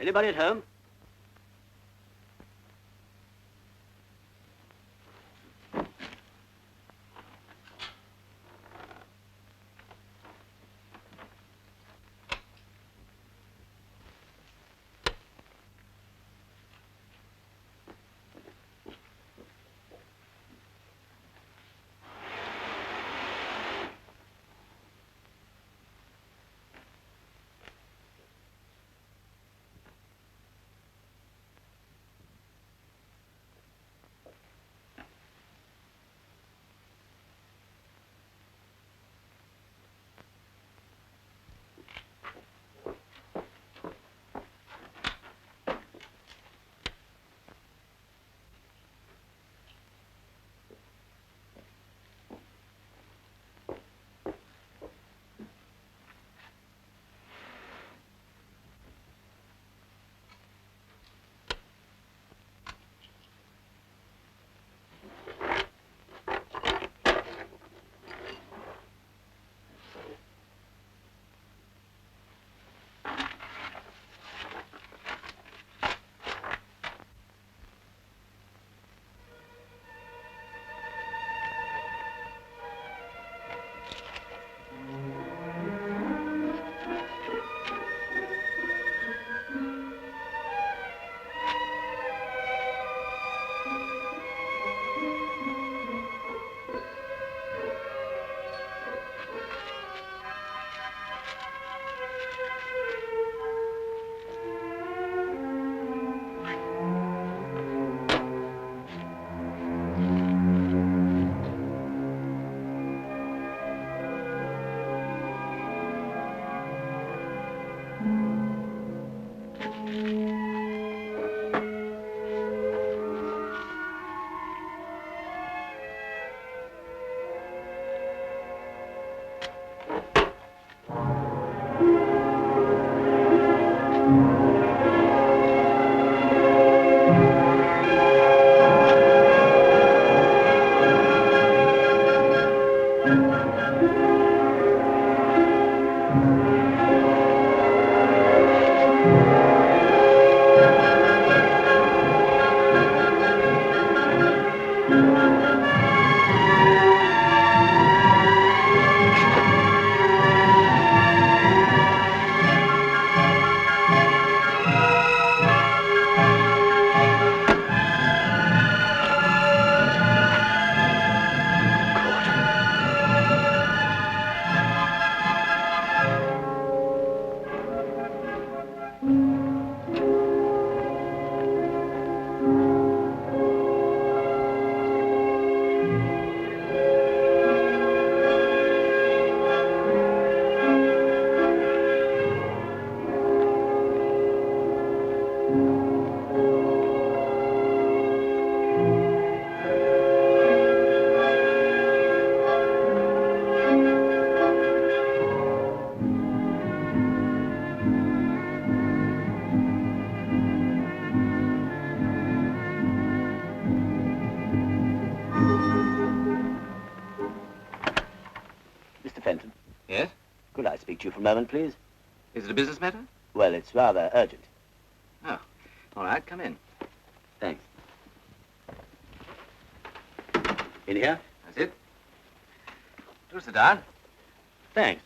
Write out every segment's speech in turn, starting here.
Anybody at home? Could I speak to you for a moment, please? Is it a business matter? Well, it's rather urgent. Oh, all right, come in. Thanks. In here? That's it. Do sit down. Thanks.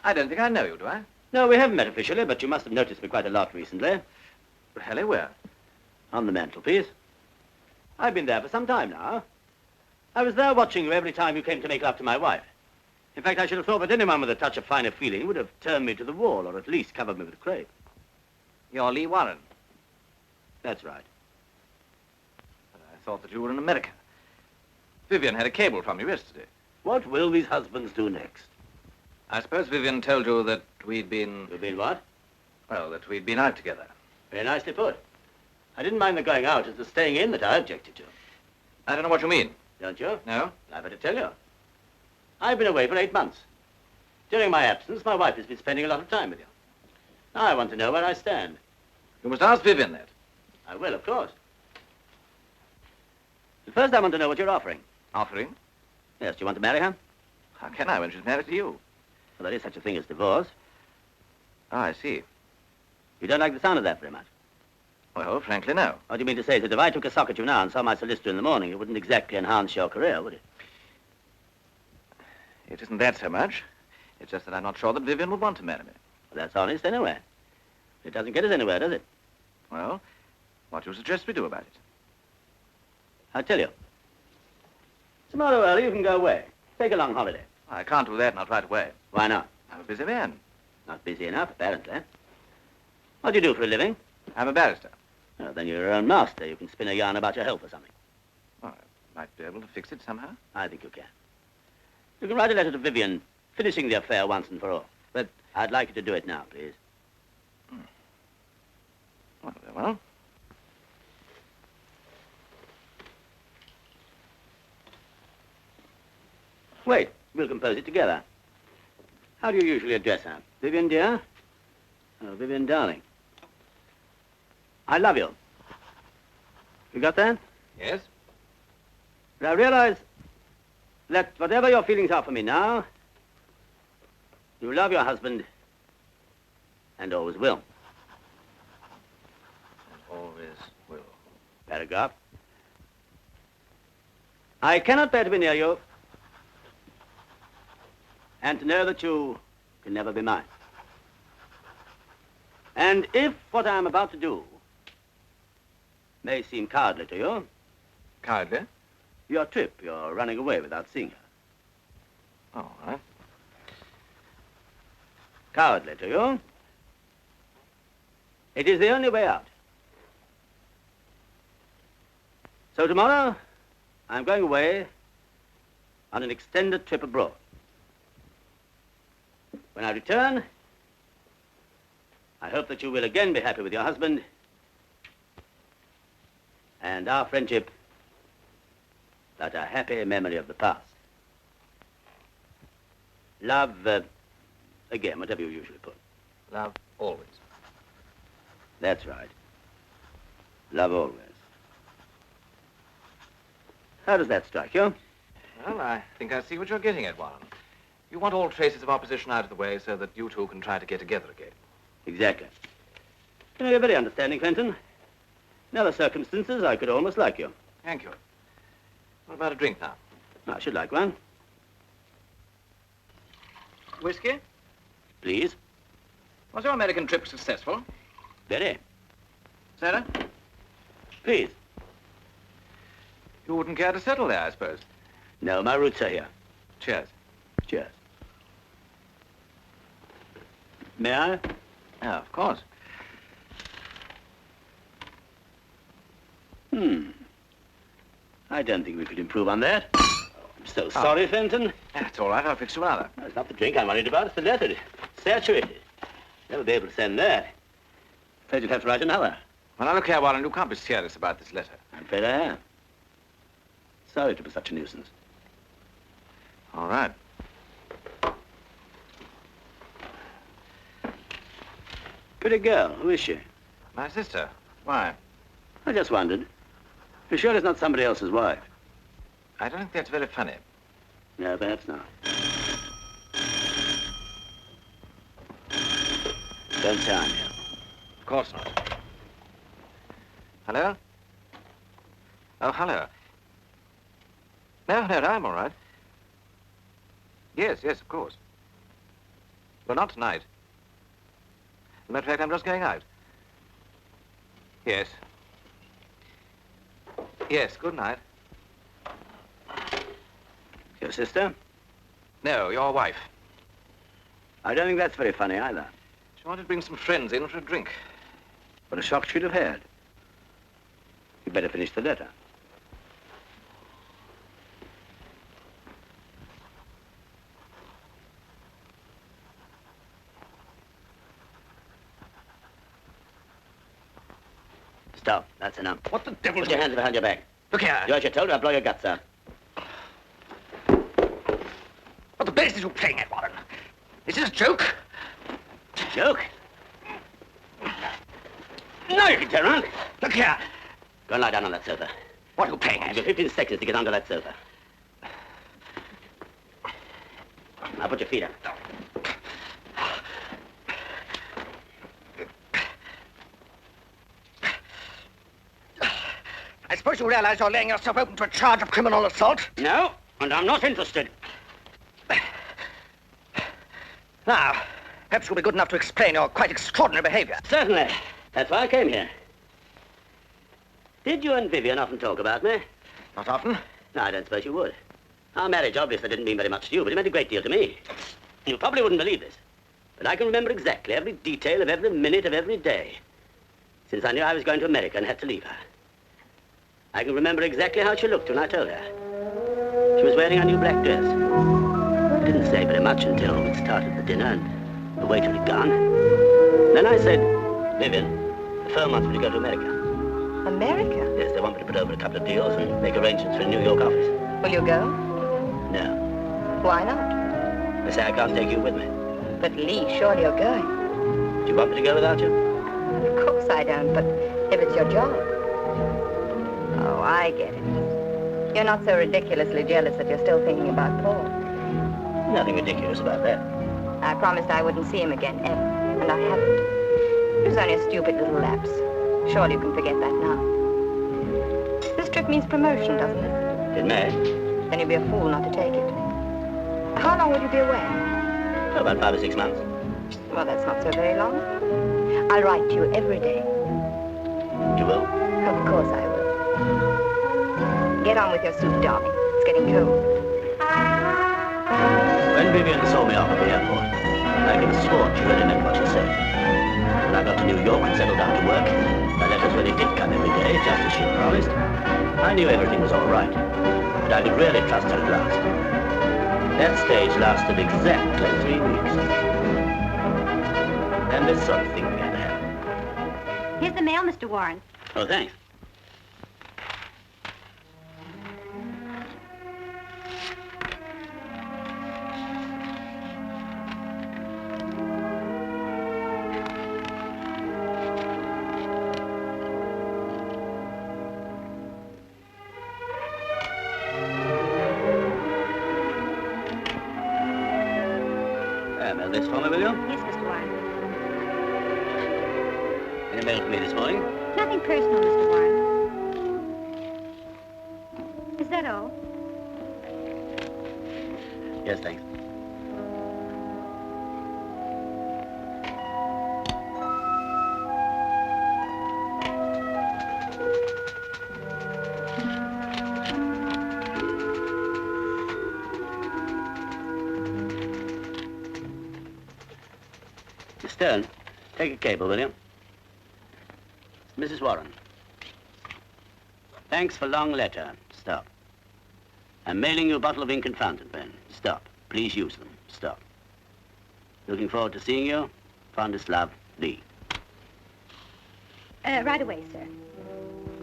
I don't think I know you, do I? No, we haven't met officially, but you must have noticed me quite a lot recently. Really, where? On the mantelpiece. I've been there for some time now. I was there watching you every time you came to make love to my wife. In fact, I should have thought that anyone with a touch of finer feeling would have turned me to the wall, or at least covered me with crape. You're Lee Warren. That's right. But I thought that you were in America. Vivian had a cable from you yesterday. What will these husbands do next? I suppose Vivian told you that we'd been... You've been what? Well, that we'd been out together. Very nicely put. I didn't mind the going out. It's the staying in that I objected to. I don't know what you mean. Don't you? No? I've had to tell you. I've been away for 8 months. During my absence, my wife has been spending a lot of time with you. Now I want to know where I stand. You must ask Vivian that. I will, of course. But first, I want to know what you're offering. Offering? Yes, do you want to marry her? How can I when she's married to you? Well, there is such a thing as divorce. Oh, I see. You don't like the sound of that very much. Well, frankly, no. What do you mean to say is that if I took a sock at you now and saw my solicitor in the morning, it wouldn't exactly enhance your career, would it? It isn't that so much. It's just that I'm not sure that Vivian would want to marry me. Well, that's honest anyway. It doesn't get us anywhere, does it? Well, what do you suggest we do about it? I'll tell you. Tomorrow early, you can go away. Take a long holiday. I can't do that, not right away. Why not? I'm a busy man. Not busy enough, apparently. What do you do for a living? I'm a barrister. Well, then you're your own master. You can spin a yarn about your health or something. Well, I might be able to fix it somehow. I think you can. You can write a letter to Vivian, finishing the affair once and for all. But I'd like you to do it now, please. Well, very well. Wait, we'll compose it together. How do you usually address her? Vivian, dear? Oh, Vivian, darling. I love you. You got that? Yes? But I realize that whatever your feelings are for me now, you love your husband and always will. And always will. Paragraph. I cannot bear to be near you and to know that you can never be mine. And if what I am about to do may seem cowardly to you, Cowardly? your trip, you're running away without seeing her. All right. Cowardly to you, it is the only way out. So tomorrow, I'm going away on an extended trip abroad. When I return, I hope that you will again be happy with your husband and our friendship, but a happy memory of the past. Love, again, whatever you usually put. Love always. That's right. Love always. How does that strike you? Well, I think I see what you're getting at, Warren. You want all traces of opposition out of the way so that you two can try to get together again. Exactly. You know, you're very understanding, Fenton. In other circumstances, I could almost like you. Thank you. What about a drink now? I should like one. Whiskey? Please. Was your American trip successful? Very. Sarah? Please. You wouldn't care to settle there, I suppose. No, my roots are here. Cheers. Cheers. May I? Yeah, of course. I don't think we could improve on that. I'm so sorry, Fenton. That's all right. I'll fix you another. No, it's not the drink I'm worried about. It's the letter. It's saturated. Never be able to send that. Afraid you'd have to write another. Well, now, look here, Warren. You can't be serious about this letter. I'm afraid I am. Sorry to be such a nuisance. All right. Pretty girl. Who is she? My sister. Why? I just wondered. You're sure it's not somebody else's wife? I don't think that's very funny. No, perhaps not. Don't say I'm here. Of course not. Hello? Oh, hello. No, I'm all right. Yes, of course. Well, not tonight. As a matter of fact, I'm just going out. Yes. Yes, good night. Your sister? No, your wife. I don't think that's very funny either. She wanted to bring some friends in for a drink. What a shock she'd have had. You'd better finish the letter. Stop. That's enough. What the devil? Put your hands behind your back. Look here. Do as you're told, or I'll blow your guts out. What the blazes are you playing at, Warren? Is this a joke? Joke? No, you can turn around. Look here. Go and lie down on that sofa. What are you playing You've at? got 15 seconds to get under that sofa. Now put your feet up. I suppose you realize you're laying yourself open to a charge of criminal assault? No, and I'm not interested. Now, perhaps you'll be good enough to explain your quite extraordinary behavior. Certainly. That's why I came here. Did you and Vivian often talk about me? Not often. No, I don't suppose you would. Our marriage obviously didn't mean very much to you, but it meant a great deal to me. You probably wouldn't believe this, but I can remember exactly every detail of every minute of every day, since I knew I was going to America and had to leave her. I can remember exactly how she looked when I told her. She was wearing a new black dress. I didn't say very much until we'd started the dinner and the waiter had gone. Then I said, Vivian, the firm wants me to go to America. America? Yes, they want me to put over a couple of deals and make arrangements for a New York office. Will you go? No. Why not? They say I can't take you with me. But Lee, surely you're going. Do you want me to go without you? Of course I don't, but if it's your job. Oh, I get it. You're not so ridiculously jealous that you're still thinking about Paul. Nothing ridiculous about that. I promised I wouldn't see him again, ever, and I haven't. It was only a stupid little lapse. Surely you can forget that now. This trip means promotion, doesn't it? It may. Then you'd be a fool not to take it. How long will you be away? Oh, about 5 or 6 months. Well, that's not so very long. I'll write to you every day. You will? Of course I will. Get on with your soup, darling. It's getting cold. When Vivian saw me off at the airport, I could have sworn she really meant what she said. When I got to New York and settled down to work, the letters really did come every day, just as she'd promised. I knew everything was all right, but I could really trust her at last. That stage lasted exactly 3 weeks. And this sort of thing began to happen. Here's the mail, Mr. Warren. Oh, thanks. This for me, will you? Yes, Mr. Warren. Any mail for me this morning? Nothing personal, Mr. Warren. Is that all? Yes, thanks. Stern, take a cable, will you? Mrs. Warren. Thanks for long letter. Stop. I'm mailing you a bottle of ink and fountain pen. Stop. Please use them. Stop. Looking forward to seeing you. Fondest love, Lee. Right away, sir.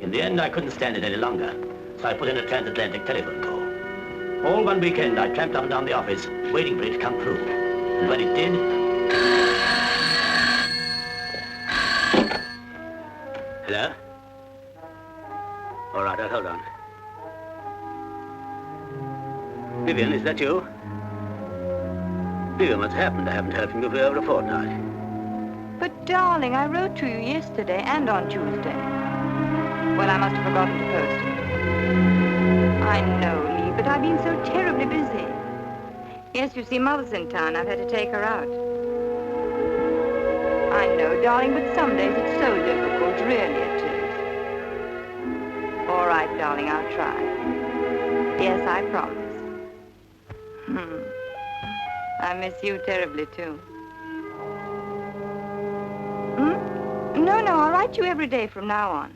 In the end, I couldn't stand it any longer, so I put in a transatlantic telephone call. All one weekend, I tramped up and down the office, waiting for it to come through. And when it did... Hello? All right, I'll hold on. Vivian, is that you? Vivian, what's happened? I haven't heard from you for over a fortnight. But, darling, I wrote to you yesterday and on Tuesday. Well, I must have forgotten to post it. I know, Lee, but I've been so terribly busy. Yes, you see, Mother's in town. I've had to take her out. I know, darling, but some days it's so difficult. Really it is. All right, darling, I'll try. Yes, I promise. I miss you terribly, too. No, I'll write you every day from now on.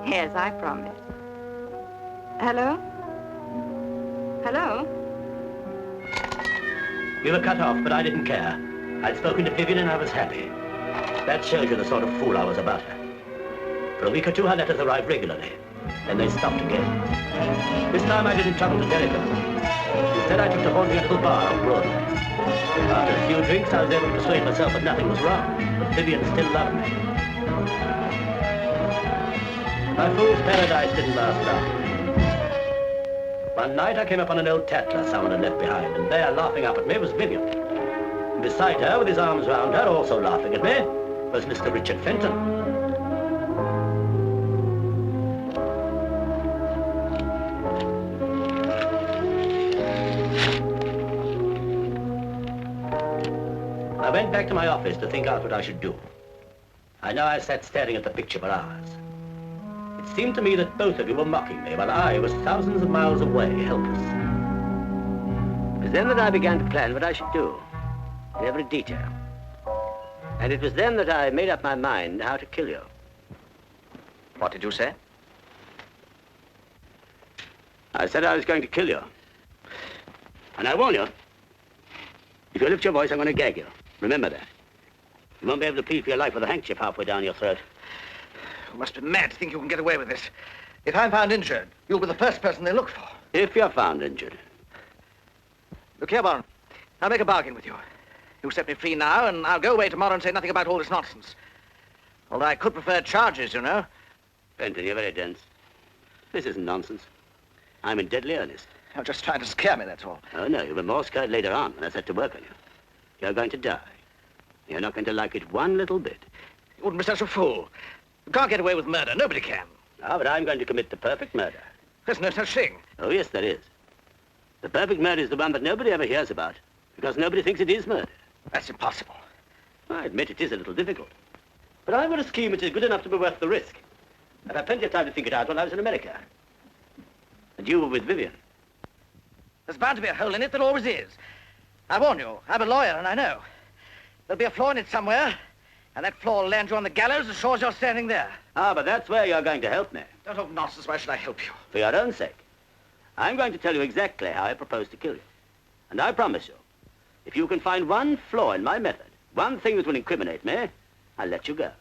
Yes, I promise. Hello? Hello? We were cut off, but I didn't care. I'd spoken to Vivian and I was happy. That shows you the sort of fool I was about her. For a week or two, her letters arrived regularly. Then they stopped again. This time I didn't trouble to telephone. Instead, I took to haunting a little bar on Broadway. After a few drinks, I was able to persuade myself that nothing was wrong, but Vivian still loved me. My fool's paradise didn't last long. One night, I came upon an old tattler someone had left behind, and there, laughing up at me, was Vivian. And beside her, with his arms round her, also laughing at me, was Mr. Richard Fenton. I went back to my office to think out what I should do. I know I sat staring at the picture for hours. It seemed to me that both of you were mocking me, while I was thousands of miles away, helpless. It was then that I began to plan what I should do, in every detail. And it was then that I made up my mind how to kill you. What did you say? I said I was going to kill you. And I warn you, if you lift your voice, I'm going to gag you. Remember that. You won't be able to plead for your life with a handkerchief halfway down your throat. You must be mad to think you can get away with this. If I'm found injured, you'll be the first person they look for. If you're found injured. Look here, Warren. I'll make a bargain with you. You set me free now, and I'll go away tomorrow and say nothing about all this nonsense. Although I could prefer charges, you know. Fenton, you're very dense. This isn't nonsense. I'm in deadly earnest. You're just trying to scare me, that's all. Oh, no, you'll be more scared later on when I set to work on you. You're going to die. You're not going to like it one little bit. You wouldn't be such a fool. You can't get away with murder. Nobody can. Ah, but I'm going to commit the perfect murder. There's no such thing. Oh, yes, there is. The perfect murder is the one that nobody ever hears about, because nobody thinks it is murder. That's impossible. I admit it is a little difficult. But I've got a scheme which is good enough to be worth the risk. I've had plenty of time to think it out while I was in America. And you were with Vivian. There's bound to be a hole in it. There always is. I warn you, I'm a lawyer and I know. There'll be a flaw in it somewhere, and that flaw will land you on the gallows as sure as you're standing there. Ah, but that's where you're going to help me. Don't talk nonsense. Why should I help you? For your own sake. I'm going to tell you exactly how I propose to kill you. And I promise you, if you can find one flaw in my method, one thing that will incriminate me, I'll let you go.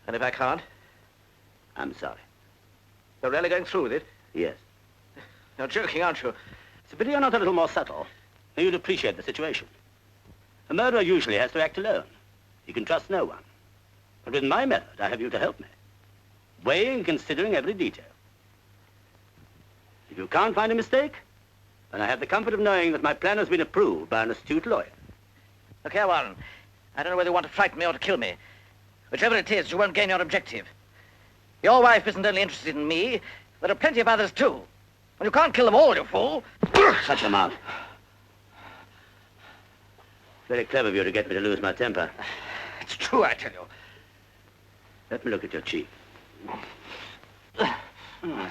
And if I can't? I'm sorry. You're really going through with it? Yes. You're joking, aren't you? It's a pity you're not a little more subtle. Then you'd appreciate the situation. A murderer usually has to act alone. He can trust no one. But with my method, I have you to help me, weighing and considering every detail. If you can't find a mistake, then I have the comfort of knowing that my plan has been approved by an astute lawyer. Look here, Warren. I don't know whether you want to frighten me or to kill me. Whichever it is, you won't gain your objective. Your wife isn't only interested in me. There are plenty of others, too. And you can't kill them all, you fool. Shut your mouth. Very clever of you to get me to lose my temper. It's true, I tell you. Let me look at your cheek. Oh,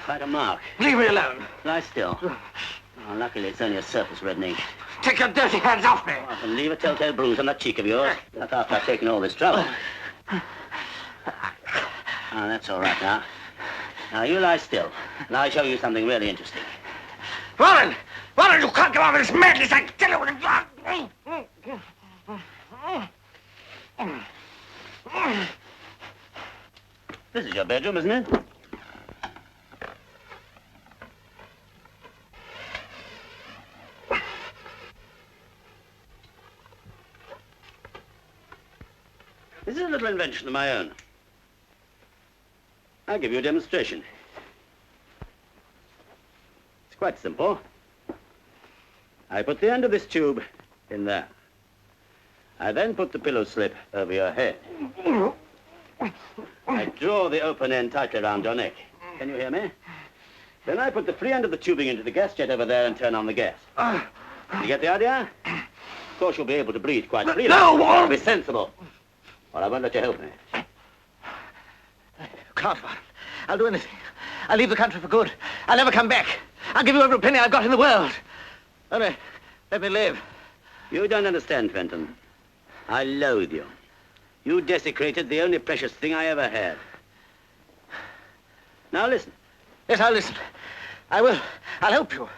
quite a mark. Leave me alone. Lie still. Oh, luckily, it's only a surface reddening. Take your dirty hands off me. Oh, and leave a telltale bruise on that cheek of yours. Not after I've taken all this trouble. Oh, that's all right now. Now, you lie still, and I'll show you something really interesting. Warren! Warren, you can't go on with this madness, I tell you. This is your bedroom, isn't it? This is a little invention of my own. I'll give you a demonstration. It's quite simple. I put the end of this tube in there. I then put the pillow slip over your head. I draw the open end tightly around your neck. Can you hear me? Then I put the free end of the tubing into the gas jet over there and turn on the gas. You get the idea? Of course, you'll be able to breathe quite freely. No, Warren! Be sensible. Or I won't let you help me. Can't, Warren. I'll do anything. I'll leave the country for good. I'll never come back. I'll give you every penny I've got in the world. Only, let me live. You don't understand, Fenton. I loathe you. You desecrated the only precious thing I ever had. Now listen. Yes, I'll listen. I will. I'll help you.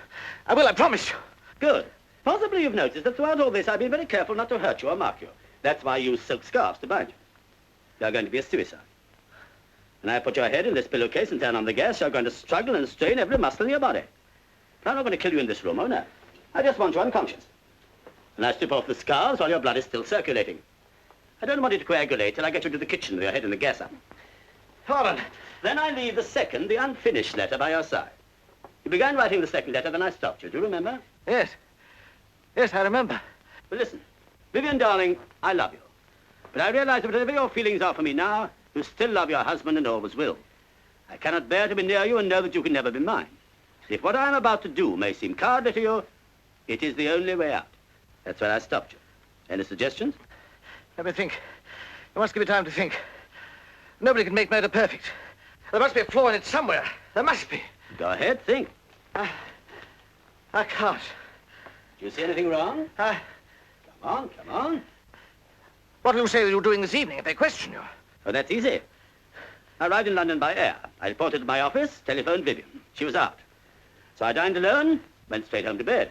I will, I promise you. Good. Possibly you've noticed that throughout all this I've been very careful not to hurt you or mark you. That's why I use silk scarves to bind you. You're going to be a suicide. When I put your head in this pillowcase and turn on the gas, you're going to struggle and strain every muscle in your body. I'm not going to kill you in this room, oh no. I just want you unconscious. And I strip off the scarves while your blood is still circulating. I don't want you to coagulate till I get you to the kitchen with your head in the gas oven. Warren. Then I leave the unfinished letter by your side. You began writing the second letter, then I stopped you. Do you remember? Yes. Yes, I remember. Well, listen. Vivian, darling, I love you. But I realize that whatever your feelings are for me now, you still love your husband and always will. I cannot bear to be near you and know that you can never be mine. If what I am about to do may seem cowardly to you, it is the only way out. That's where I stopped you. Any suggestions? Let me think. You must give me time to think. Nobody can make murder perfect. There must be a flaw in it somewhere. There must be. Go ahead, think. I can't. Do you see anything wrong? Come on, come on. What will you say you're doing this evening if they question you? Oh, that's easy. I arrived in London by air. I reported to my office, telephoned Vivian. She was out. So I dined alone, went straight home to bed.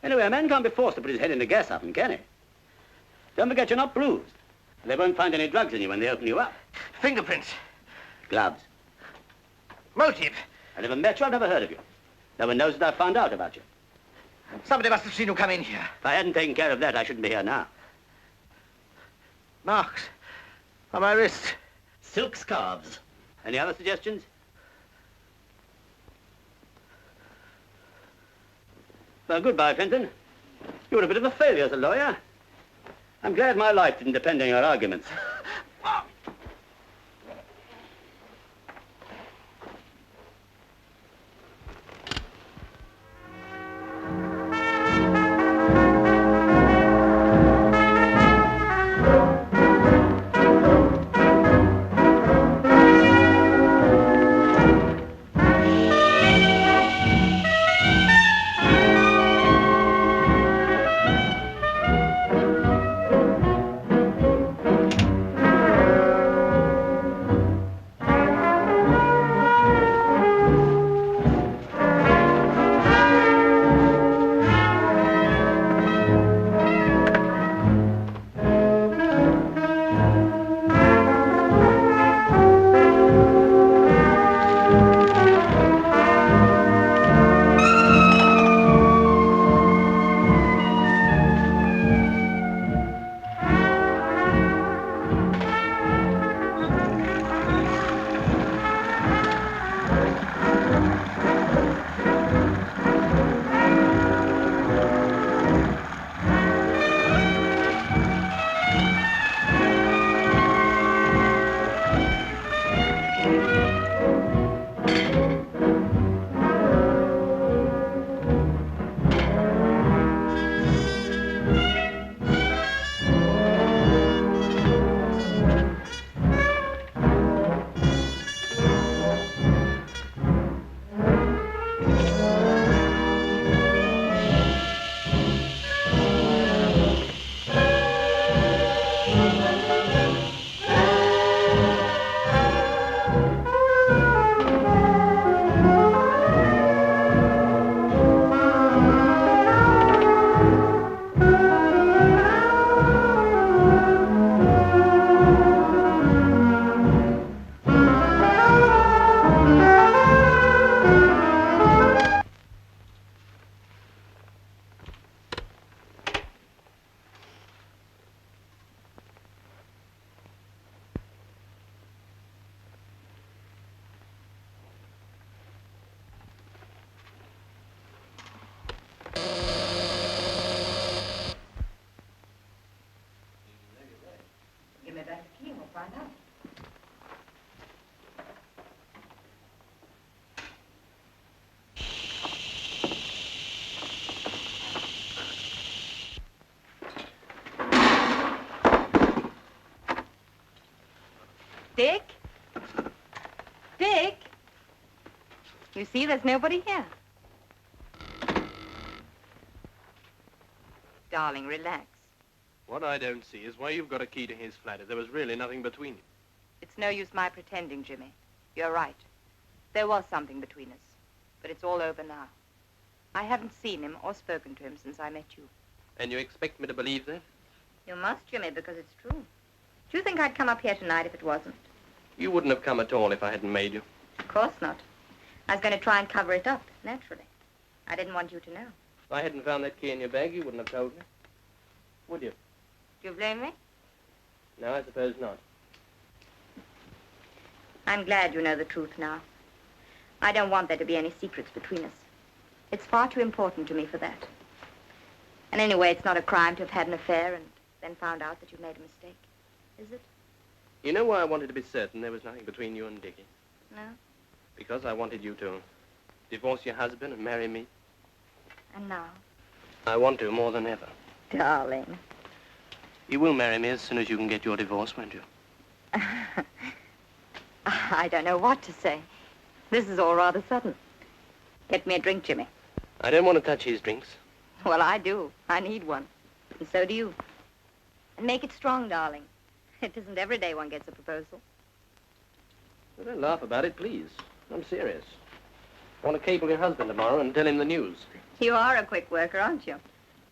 Anyway, a man can't be forced to put his head in the gas oven, can he? Don't forget you're not bruised. They won't find any drugs in you when they open you up. Fingerprints. Gloves. Motive. I never met you, I've never heard of you. No one knows that I've found out about you. Somebody must have seen you come in here. If I hadn't taken care of that, I shouldn't be here now. Marks. On my wrist. Silk scarves. Any other suggestions? Well, goodbye, Fenton. You were a bit of a failure as a lawyer. I'm glad my life didn't depend on your arguments. Dick? Dick? You see, there's nobody here. Darling, relax. What I don't see is why you've got a key to his flat if there was really nothing between you. It's no use my pretending, Jimmy. You're right. There was something between us, but it's all over now. I haven't seen him or spoken to him since I met you. And you expect me to believe that? You must, Jimmy, because it's true. Do you think I'd come up here tonight if it wasn't? You wouldn't have come at all if I hadn't made you. Of course not. I was going to try and cover it up, naturally. I didn't want you to know. If I hadn't found that key in your bag, you wouldn't have told me. Would you? Do you blame me? No, I suppose not. I'm glad you know the truth now. I don't want there to be any secrets between us. It's far too important to me for that. And anyway, it's not a crime to have had an affair and then found out that you've made a mistake, is it? You know why I wanted to be certain there was nothing between you and Dickie? No? Because I wanted you to divorce your husband and marry me. And now? I want to more than ever. Darling. You will marry me as soon as you can get your divorce, won't you? I don't know what to say. This is all rather sudden. Get me a drink, Jimmy. I don't want to touch his drinks. Well, I do. I need one. And so do you. And make it strong, darling. It isn't every day one gets a proposal. Well, don't laugh about it, please. I'm serious. I want to cable your husband tomorrow and tell him the news. You are a quick worker, aren't you?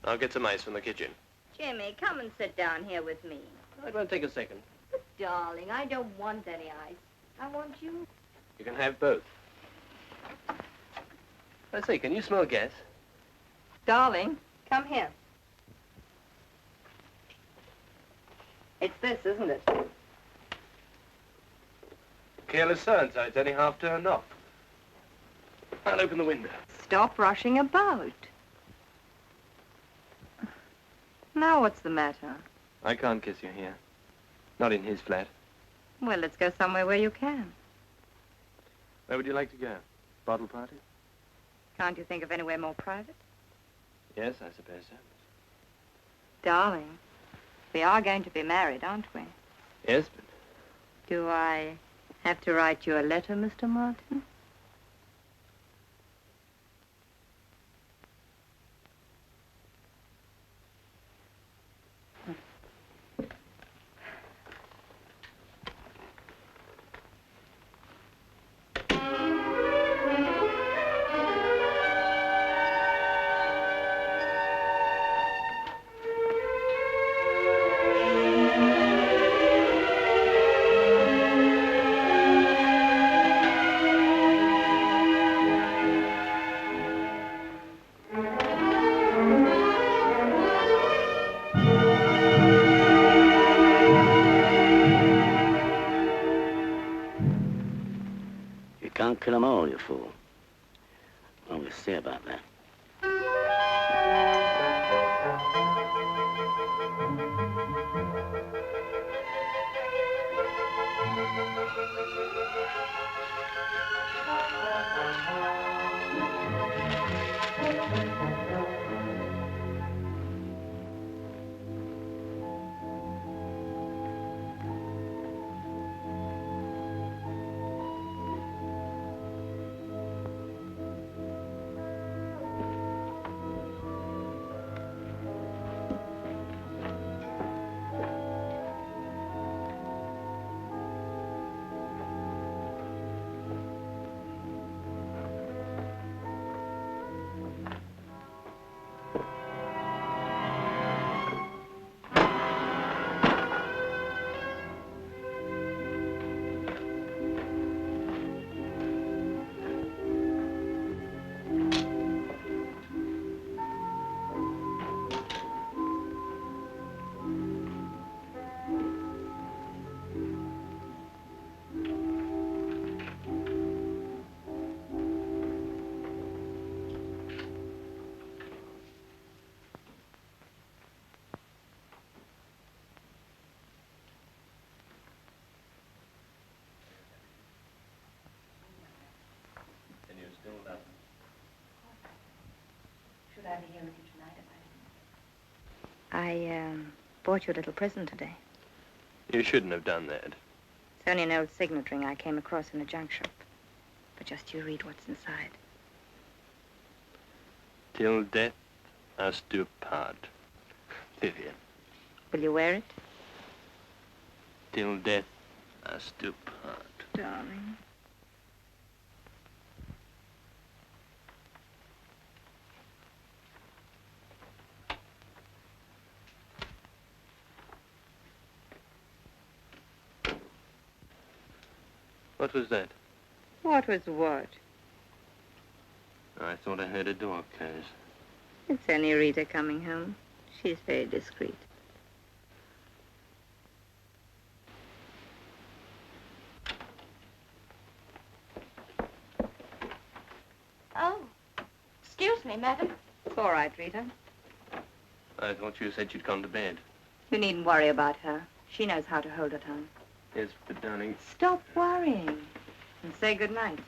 I'll get some ice from the kitchen. Jimmy, come and sit down here with me. It won't take a second. But, darling, I don't want any ice. I want you. You can have both. I say, can you smell gas? Darling, come here. It's this, isn't it? Careless so-and-so. It's only half turned off. I'll open the window. Stop rushing about. Now what's the matter? I can't kiss you here. Not in his flat. Well, let's go somewhere where you can. Where would you like to go? Bottle party? Can't you think of anywhere more private? Yes, I suppose so. Darling, we are going to be married, aren't we? Yes, but... Do I have to write you a letter, Mr. Martin? Kill them all, you fool. Well, we'll see about that. Should I be here with you tonight if I didn't? I bought you a little present today. You shouldn't have done that. It's only an old signet ring I came across in the junk shop. But just you read what's inside. Till death us do part. Vivian. Will you wear it? Till death us do part. Darling. What was that? What was what? I thought I heard a door close. It's only Rita coming home. She's very discreet. Oh, excuse me, madam. It's all right, Rita. I thought you said you'd gone to bed. You needn't worry about her. She knows how to hold her tongue. Yes, but darling, Stop worrying and say good night.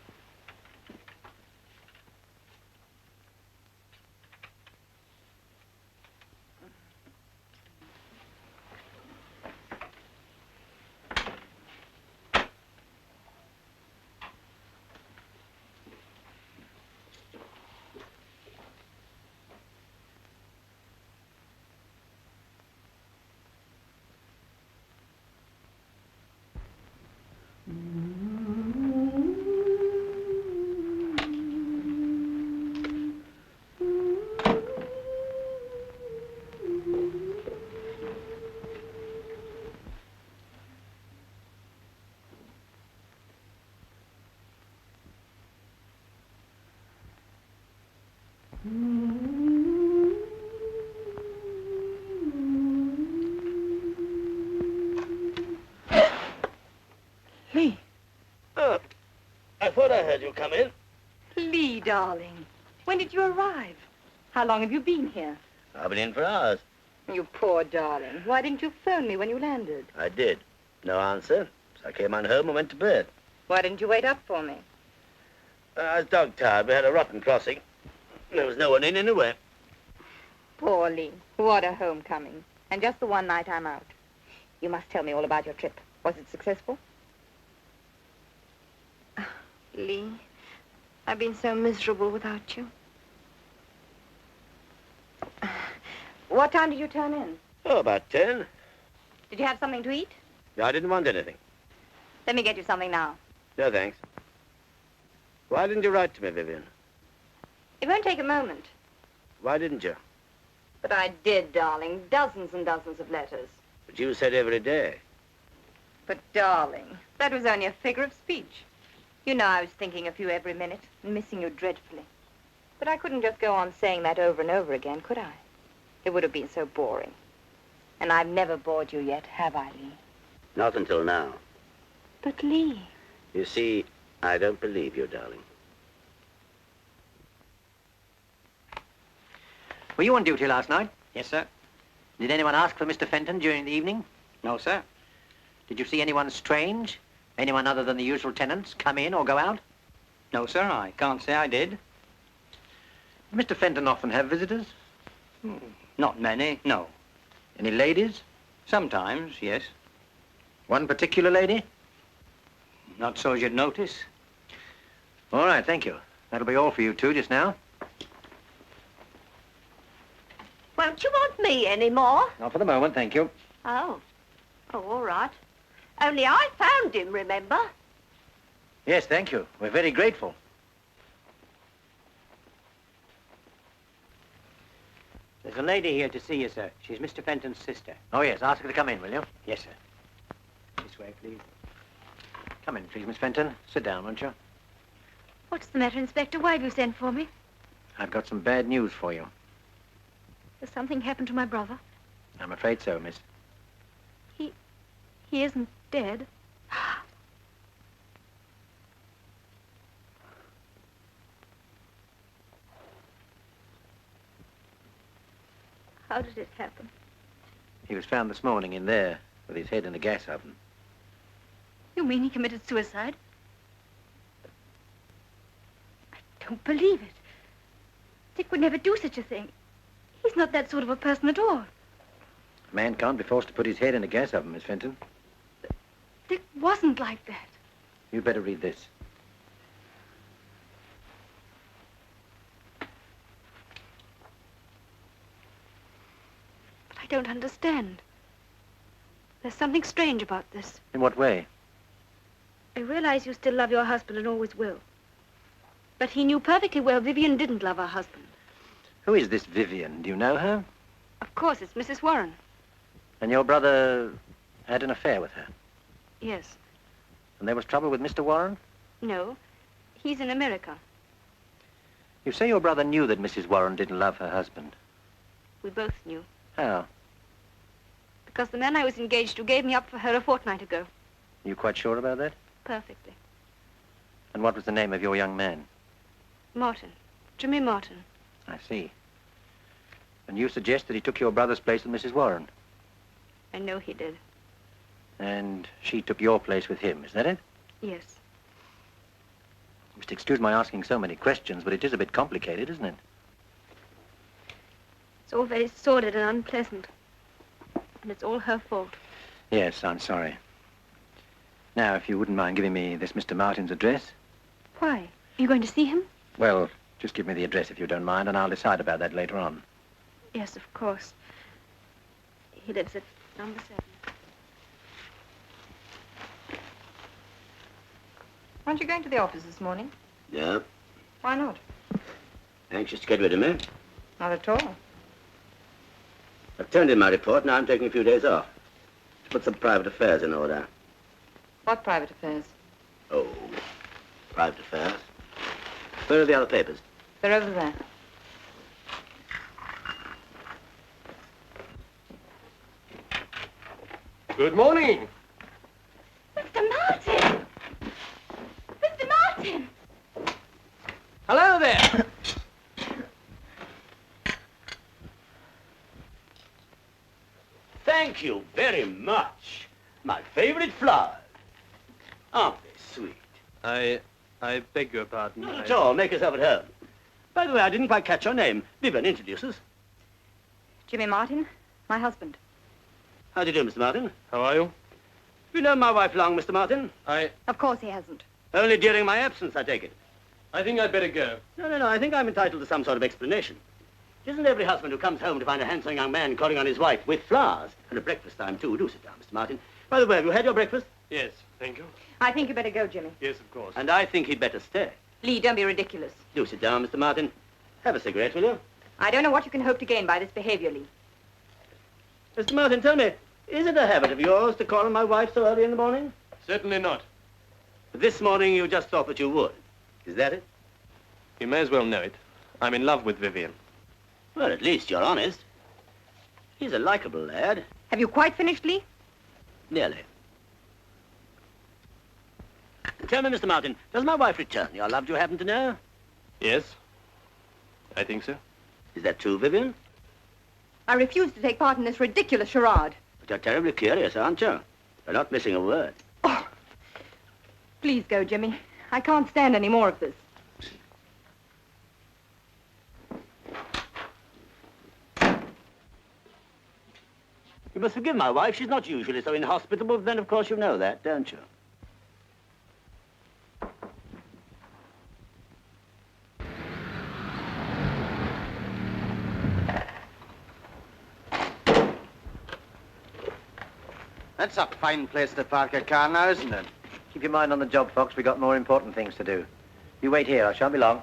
Lee. Oh, I thought I heard you come in. Lee, darling. When did you arrive? How long have you been here? I've been in for hours. You poor darling. Why didn't you phone me when you landed? I did. No answer. So I came on home and went to bed. Why didn't you wait up for me? I was dog-tired. We had a rotten crossing. There was no one in anyway. Poor Lee. What a homecoming. And just the one night I'm out. You must tell me all about your trip. Was it successful? Lee, I've been so miserable without you. What time did you turn in? Oh, about 10. Did you have something to eat? No, I didn't want anything. Let me get you something now. No, thanks. Why didn't you write to me, Vivian? It won't take a moment. Why didn't you? But I did, darling. Dozens and dozens of letters. But you said every day. But, darling, that was only a figure of speech. You know I was thinking of you every minute and missing you dreadfully. But I couldn't just go on saying that over and over again, could I? It would have been so boring. And I've never bored you yet, have I, Lee? Not until now. But, Lee... You see, I don't believe you, darling. Were you on duty last night? Yes, sir. Did anyone ask for Mr. Fenton during the evening? No, sir. Did you see anyone strange? Anyone other than the usual tenants come in or go out? No, sir, I can't say I did. Did Mr. Fenton often have visitors? Not many, no. Any ladies? Sometimes, yes. One particular lady? Not so as you'd notice. All right, thank you. That'll be all for you two just now. Won't you want me anymore? Not for the moment, thank you. Oh. Oh, all right. Only I found him, remember? Yes, thank you. We're very grateful. There's a lady here to see you, sir. She's Mr. Fenton's sister. Oh, yes, ask her to come in, will you? Yes, sir. This way, please. Come in, please, Miss Fenton. Sit down, won't you? What's the matter, Inspector? Why have you sent for me? I've got some bad news for you. Has something happened to my brother? I'm afraid so, miss. He isn't dead. How did it happen? He was found this morning in there with his head in a gas oven. You mean he committed suicide? I don't believe it. Dick would never do such a thing. He's not that sort of a person at all. A man can't be forced to put his head in a gas oven, Miss Fenton. Dick wasn't like that. You'd better read this. But I don't understand. There's something strange about this. In what way? I realize you still love your husband and always will. But he knew perfectly well Vivian didn't love her husband. Who is this Vivian? Do you know her? Of course, it's Mrs. Warren. And your brother had an affair with her? Yes. And there was trouble with Mr. Warren? No. He's in America. You say your brother knew that Mrs. Warren didn't love her husband. We both knew. How? Because the man I was engaged to gave me up for her a fortnight ago. Are you quite sure about that? Perfectly. And what was the name of your young man? Martin. Jimmy Martin. I see. And you suggest that he took your brother's place with Mrs. Warren? I know he did. And she took your place with him, is that it? Yes. You must excuse my asking so many questions, but it is a bit complicated, isn't it? It's all very sordid and unpleasant. And it's all her fault. Yes, I'm sorry. Now, if you wouldn't mind giving me this Mr. Martin's address. Why? Are you going to see him? Well, just give me the address if you don't mind, and I'll decide about that later on. Yes, of course. He lives at number 7. Aren't you going to the office this morning? Yeah. Why not? Anxious to get rid of me? Not at all. I've turned in my report, now I'm taking a few days off. To put some private affairs in order. What private affairs? Oh, private affairs. Where are the other papers? They're over there. Good morning. Mr. Martin! Mr. Martin! Hello there. Thank you very much. My favorite flowers. Aren't they sweet? I beg your pardon. Not at all. Make yourself at home. By the way, I didn't quite catch your name. Vivian, introduce us. Jimmy Martin, my husband. How do you do, Mr. Martin? How are you? Have you known my wife long, Mr. Martin? Of course he hasn't. Only during my absence, I take it. I think I'd better go. No. I think I'm entitled to some sort of explanation. Isn't every husband who comes home to find a handsome young man calling on his wife with flowers, and at breakfast time, too? Do sit down, Mr. Martin. By the way, have you had your breakfast? Yes, thank you. I think you better go, Jimmy. Yes, of course. And I think he'd better stay. Lee, don't be ridiculous. Do sit down, Mr. Martin. Have a cigarette, will you? I don't know what you can hope to gain by this behavior, Lee. Mr. Martin, tell me, is it a habit of yours to call on my wife so early in the morning? Certainly not. This morning you just thought that you would. Is that it? You may as well know it. I'm in love with Vivian. Well, at least you're honest. He's a likable lad. Have you quite finished, Lee? Nearly. Tell me, Mr. Martin, does my wife return your love, do you happen to know? Yes, I think so. Is that true, Vivian? I refuse to take part in this ridiculous charade. But you're terribly curious, aren't you? You're not missing a word. Oh, please go, Jimmy. I can't stand any more of this. You must forgive my wife. She's not usually so inhospitable. Then, of course, you know that, don't you? That's a fine place to park a car now, isn't it? Keep your mind on the job, Fox. We've got more important things to do. You wait here. I shan't be long.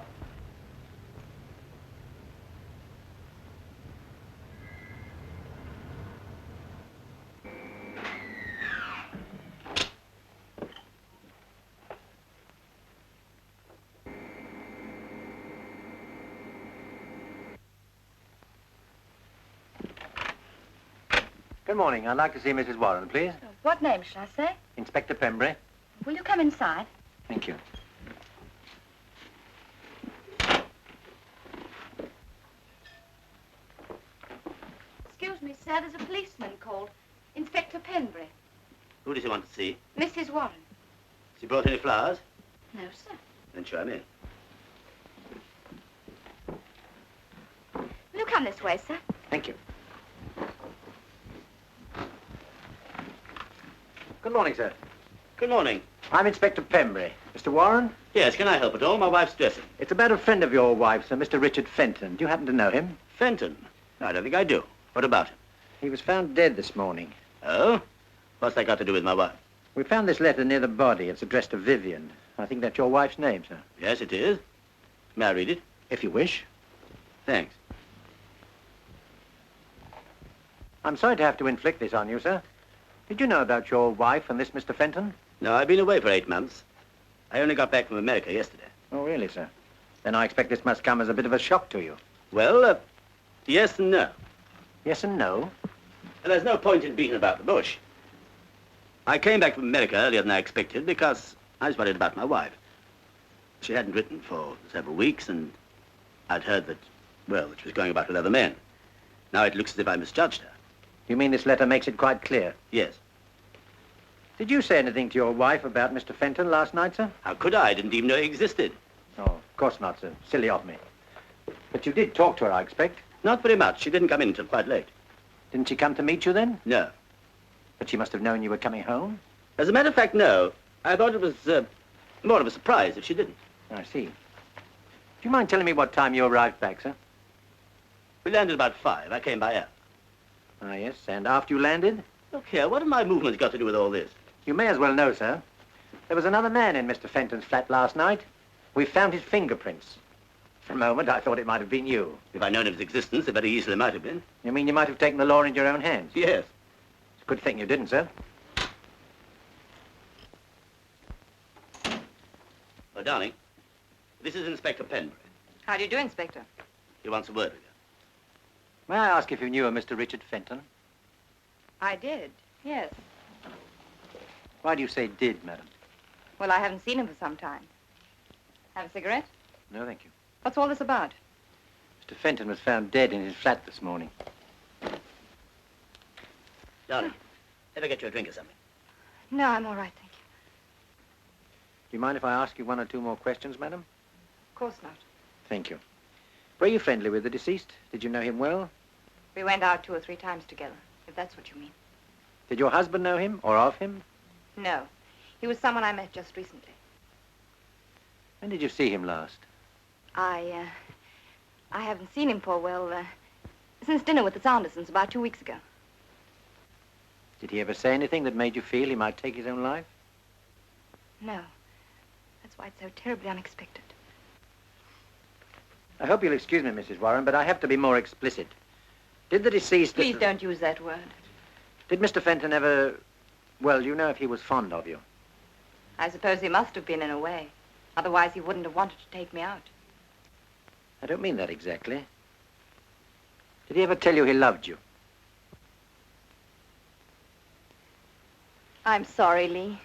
Good morning. I'd like to see Mrs. Warren, please. What name shall I say? Inspector Pembury. Will you come inside? Thank you. Excuse me, sir, there's a policeman called. Inspector Penbury. Who does he want to see? Mrs. Warren. Has he brought any flowers? No, sir. Then show him in. Will you come this way, sir? Thank you. Good morning, sir. Good morning. I'm Inspector Pembury. Mr. Warren? Yes, can I help at all? My wife's dressing. It's about a friend of your wife, Sir, Mr. Richard Fenton. Do you happen to know him? Fenton? No, I don't think I do. What about him? He was found dead this morning. Oh? What's that got to do with my wife? We found this letter near the body. It's addressed to Vivian. I think that's your wife's name, sir. Yes, it is. May I read it? If you wish. Thanks. I'm sorry to have to inflict this on you, sir. Did you know about your wife and this Mr. Fenton? No, I've been away for 8 months. I only got back from America yesterday. Oh, really, sir? Then I expect this must come as a bit of a shock to you. Well, yes and no. Yes and no? And there's no point in beating about the bush. I came back from America earlier than I expected because I was worried about my wife. She hadn't written for several weeks, and I'd heard that, well, that she was going about with other men. Now it looks as if I misjudged her. You mean this letter makes it quite clear? Yes. Did you say anything to your wife about Mr. Fenton last night, sir? How could I? I didn't even know he existed. Oh, of course not, sir. Silly of me. But you did talk to her, I expect. Not very much. She didn't come in until quite late. Didn't she come to meet you then? No. But she must have known you were coming home. As a matter of fact, no. I thought it was more of a surprise if she didn't. I see. Do you mind telling me what time you arrived back, sir? We landed about 5. I came by air. Ah, yes. And after you landed? Look here, what have my movements got to do with all this? You may as well know, sir. There was another man in Mr. Fenton's flat last night. We found his fingerprints. For a moment, I thought it might have been you. If I'd known of his existence, it very easily might have been. You mean you might have taken the law into your own hands? Yes. It's a good thing you didn't, sir. Well, darling, this is Inspector Pembury. How do you do, Inspector? He wants a word with you. May I ask if you knew a Mr. Richard Fenton? I did, yes. Why do you say did, madam? Well, I haven't seen him for some time. Have a cigarette? No, thank you. What's all this about? Mr. Fenton was found dead in his flat this morning. Darling, ever get you a drink or something? No, I'm all right, thank you. Do you mind if I ask you 1 or 2 more questions, madam? Of course not. Thank you. Were you friendly with the deceased? Did you know him well? We went out 2 or 3 times together, if that's what you mean. Did your husband know him or of him? No. He was someone I met just recently. When did you see him last? I haven't seen him for, well, since dinner with the Sandersons about 2 weeks ago. Did he ever say anything that made you feel he might take his own life? No. That's why it's so terribly unexpected. I hope you'll excuse me, Mrs. Warren, but I have to be more explicit. Did the deceased... Please don't use that word. Did Mr. Fenton ever... Well, you know if he was fond of you? I suppose he must have been in a way. Otherwise, he wouldn't have wanted to take me out. I don't mean that exactly. Did he ever tell you he loved you? I'm sorry, Lee.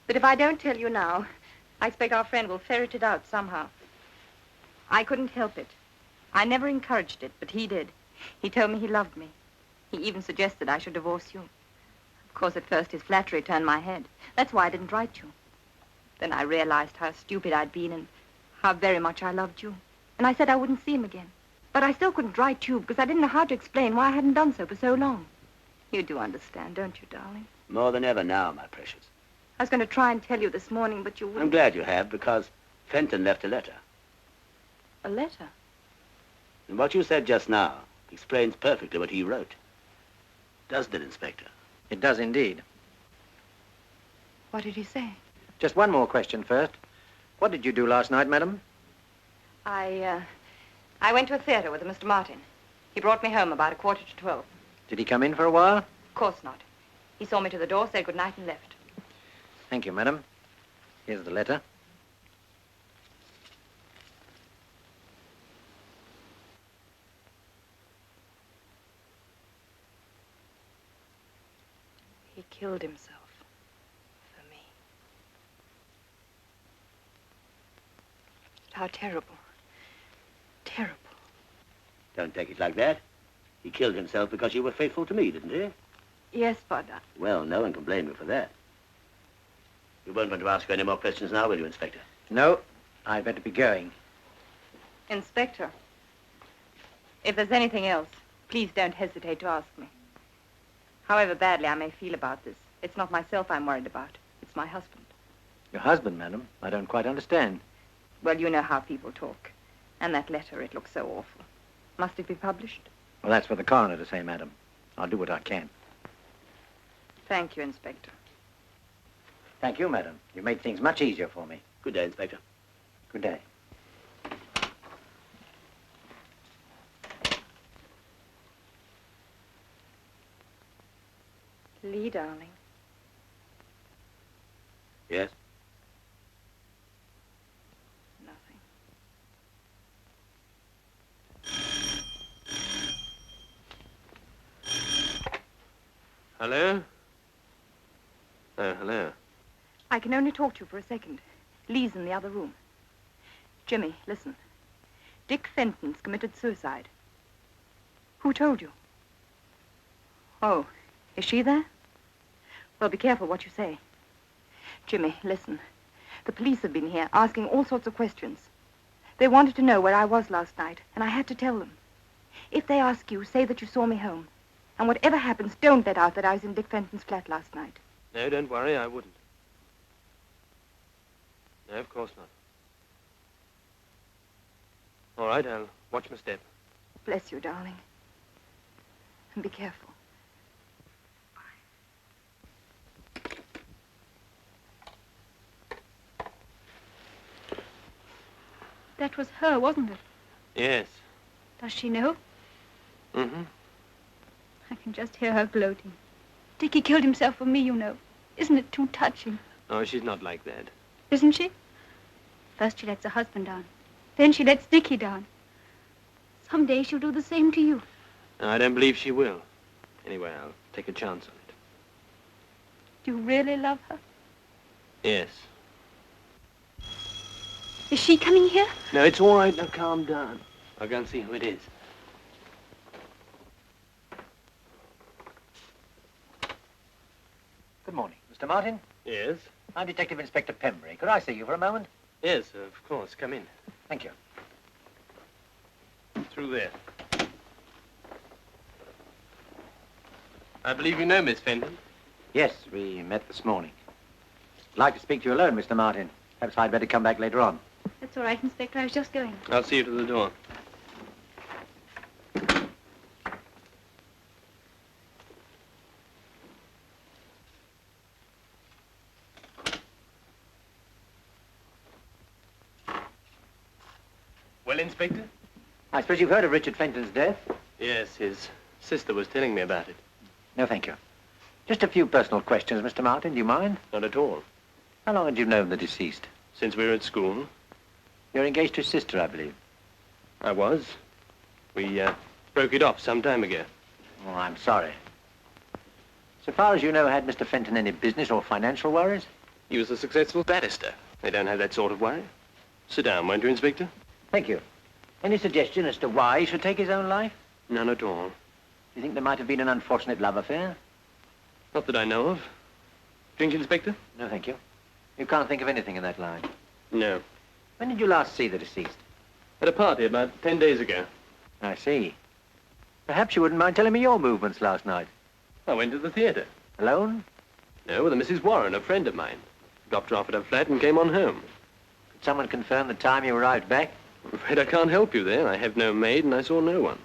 But if I don't tell you now, I expect our friend will ferret it out somehow. I couldn't help it. I never encouraged it, but he did. He told me he loved me. He even suggested I should divorce you. Of course, at first his flattery turned my head. That's why I didn't write you. Then I realized how stupid I'd been and how very much I loved you. And I said I wouldn't see him again. But I still couldn't write you because I didn't know how to explain why I hadn't done so for so long. You do understand, don't you, darling? More than ever now, my precious. I was going to try and tell you this morning, but you wouldn't. I'm glad you have, because Fenton left a letter. A letter? And what you said just now explains perfectly what he wrote. Doesn't it, Inspector? It does indeed. What did he say? Just 1 more question first. What did you do last night, madam? I went to a theater with Mr. Martin. He brought me home about 11:45. Did he come in for a while? Of course not. He saw me to the door, said good night, and left. Thank you, madam. Here's the letter. He killed himself for me. How terrible. Terrible. Don't take it like that. He killed himself because you were faithful to me, didn't he? Yes, but... Well, no one can blame you for that. You won't want to ask you any more questions now, will you, Inspector? No, I'd better be going. Inspector, if there's anything else, please don't hesitate to ask me. However badly I may feel about this, it's not myself I'm worried about. It's my husband. Your husband, madam? I don't quite understand. Well, you know how people talk. And that letter, it looks so awful. Must it be published? Well, that's for the coroner to say, madam. I'll do what I can. Thank you, Inspector. Thank you, madam. You made things much easier for me. Good day, Inspector. Good day. Lee, darling. Yes? Nothing. Hello? Oh, hello. I can only talk to you for a second. Lee's in the other room. Jimmy, listen. Dick Fenton's committed suicide. Who told you? Oh, is she there? Well, be careful what you say. Jimmy, listen. The police have been here asking all sorts of questions. They wanted to know where I was last night, and I had to tell them. If they ask you, say that you saw me home. And whatever happens, don't let out that I was in Dick Fenton's flat last night. No, don't worry, I wouldn't. No, of course not. All right, I'll watch my step. Bless you, darling. And be careful. That was her, wasn't it? Yes. Does she know? Mm-hmm. I can just hear her gloating. Dickie killed himself for me, you know. Isn't it too touching? Oh, she's not like that. Isn't she? First she lets her husband down. Then she lets Dickie down. Someday she'll do the same to you. No, I don't believe she will. Anyway, I'll take a chance on it. Do you really love her? Yes. Is she coming here? No, it's all right. Now, calm down. I'll go and see who it is. Good morning. Mr. Martin? Yes? I'm Detective Inspector Pembury. Could I see you for a moment? Yes, of course. Come in. Thank you. Through there. I believe you know Miss Fenton. Yes, we met this morning. I'd like to speak to you alone, Mr. Martin. Perhaps I'd better come back later on. That's all right, Inspector. I was just going. I'll see you to the door. Well, Inspector? I suppose you've heard of Richard Fenton's death? Yes, his sister was telling me about it. No, thank you. Just a few personal questions, Mr. Martin. Do you mind? Not at all. How long had you known the deceased? Since we were at school. You're engaged to his sister, I believe. I was. We broke it off some time ago. Oh, I'm sorry. So far as you know, had Mr. Fenton any business or financial worries? He was a successful barrister. They don't have that sort of worry. Sit down, won't you, Inspector? Thank you. Any suggestion as to why he should take his own life? None at all. Do you think there might have been an unfortunate love affair? Not that I know of. Drink, Inspector? No, thank you. You can't think of anything in that line. No. When did you last see the deceased? At a party about 10 days ago. I see. Perhaps you wouldn't mind telling me your movements last night. I went to the theatre. Alone? No, with a Mrs. Warren, a friend of mine. Dropped her off at her flat and came on home. Could someone confirm the time you arrived back? I'm afraid I can't help you there. I have no maid and I saw no one.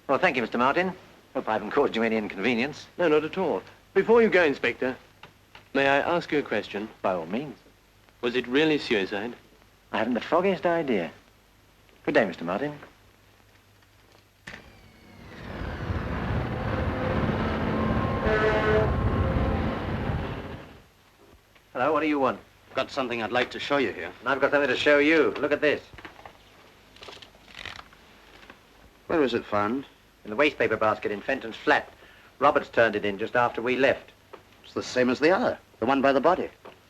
Well, thank you, Mr. Martin. Hope I haven't caused you any inconvenience. No, not at all. Before you go, Inspector, may I ask you a question? By all means. Was it really suicide? I haven't the foggiest idea. Good day, Mr. Martin. Hello, what do you want? Got something I'd like to show you here. And I've got something to show you. Look at this. Where was it found? In the wastepaper basket in Fenton's flat. Roberts turned it in just after we left. It's the same as the other, the one by the body.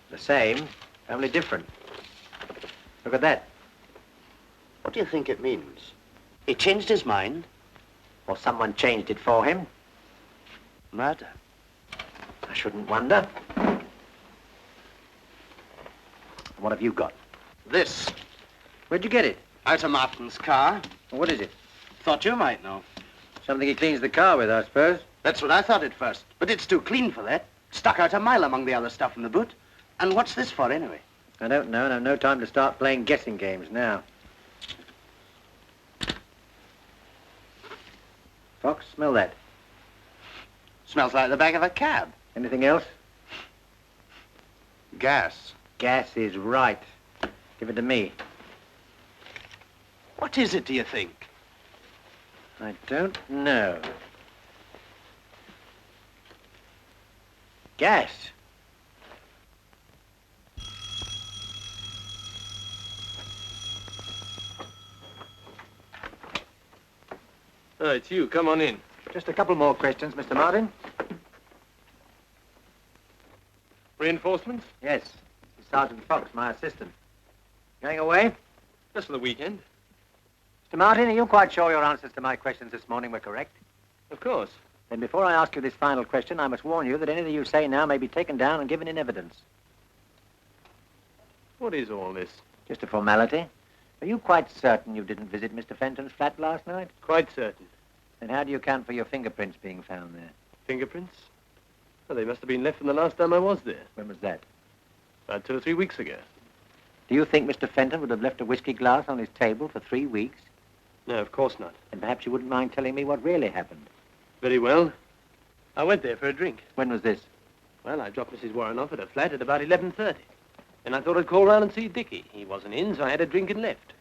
The same, only different. Look at that. What do you think it means? He changed his mind? Or someone changed it for him. Murder. I shouldn't wonder. What have you got? This. Where'd you get it? Out of Martin's car. What is it? Thought you might know. Something he cleans the car with, I suppose. That's what I thought at first, but it's too clean for that. Stuck out a mile among the other stuff in the boot. And what's this for, anyway? I don't know, and I've no time to start playing guessing games now. Fox, smell that. Smells like the back of a cab. Anything else? Gas. Gas is right. Give it to me. What is it, do you think? I don't know. Gas. Oh, it's you. Come on in. Just a couple more questions, Mr. Martin. Reinforcements? Yes. This is Sergeant Fox, my assistant. Going away? Just for the weekend. Mr. Martin, are you quite sure your answers to my questions this morning were correct? Of course. Then before I ask you this final question, I must warn you that anything you say now may be taken down and given in evidence. What is all this? Just a formality. Are you quite certain you didn't visit Mr. Fenton's flat last night? Quite certain. Then how do you account for your fingerprints being found there? Fingerprints? Well, they must have been left from the last time I was there. When was that? About 2 or 3 weeks ago. Do you think Mr. Fenton would have left a whiskey glass on his table for 3 weeks? No, of course not. And perhaps you wouldn't mind telling me what really happened. Very well. I went there for a drink. When was this? Well, I dropped Mrs. Warren off at her flat at about 11:30. And I thought I'd call round and see Dickie. He wasn't in, so I had a drink and left.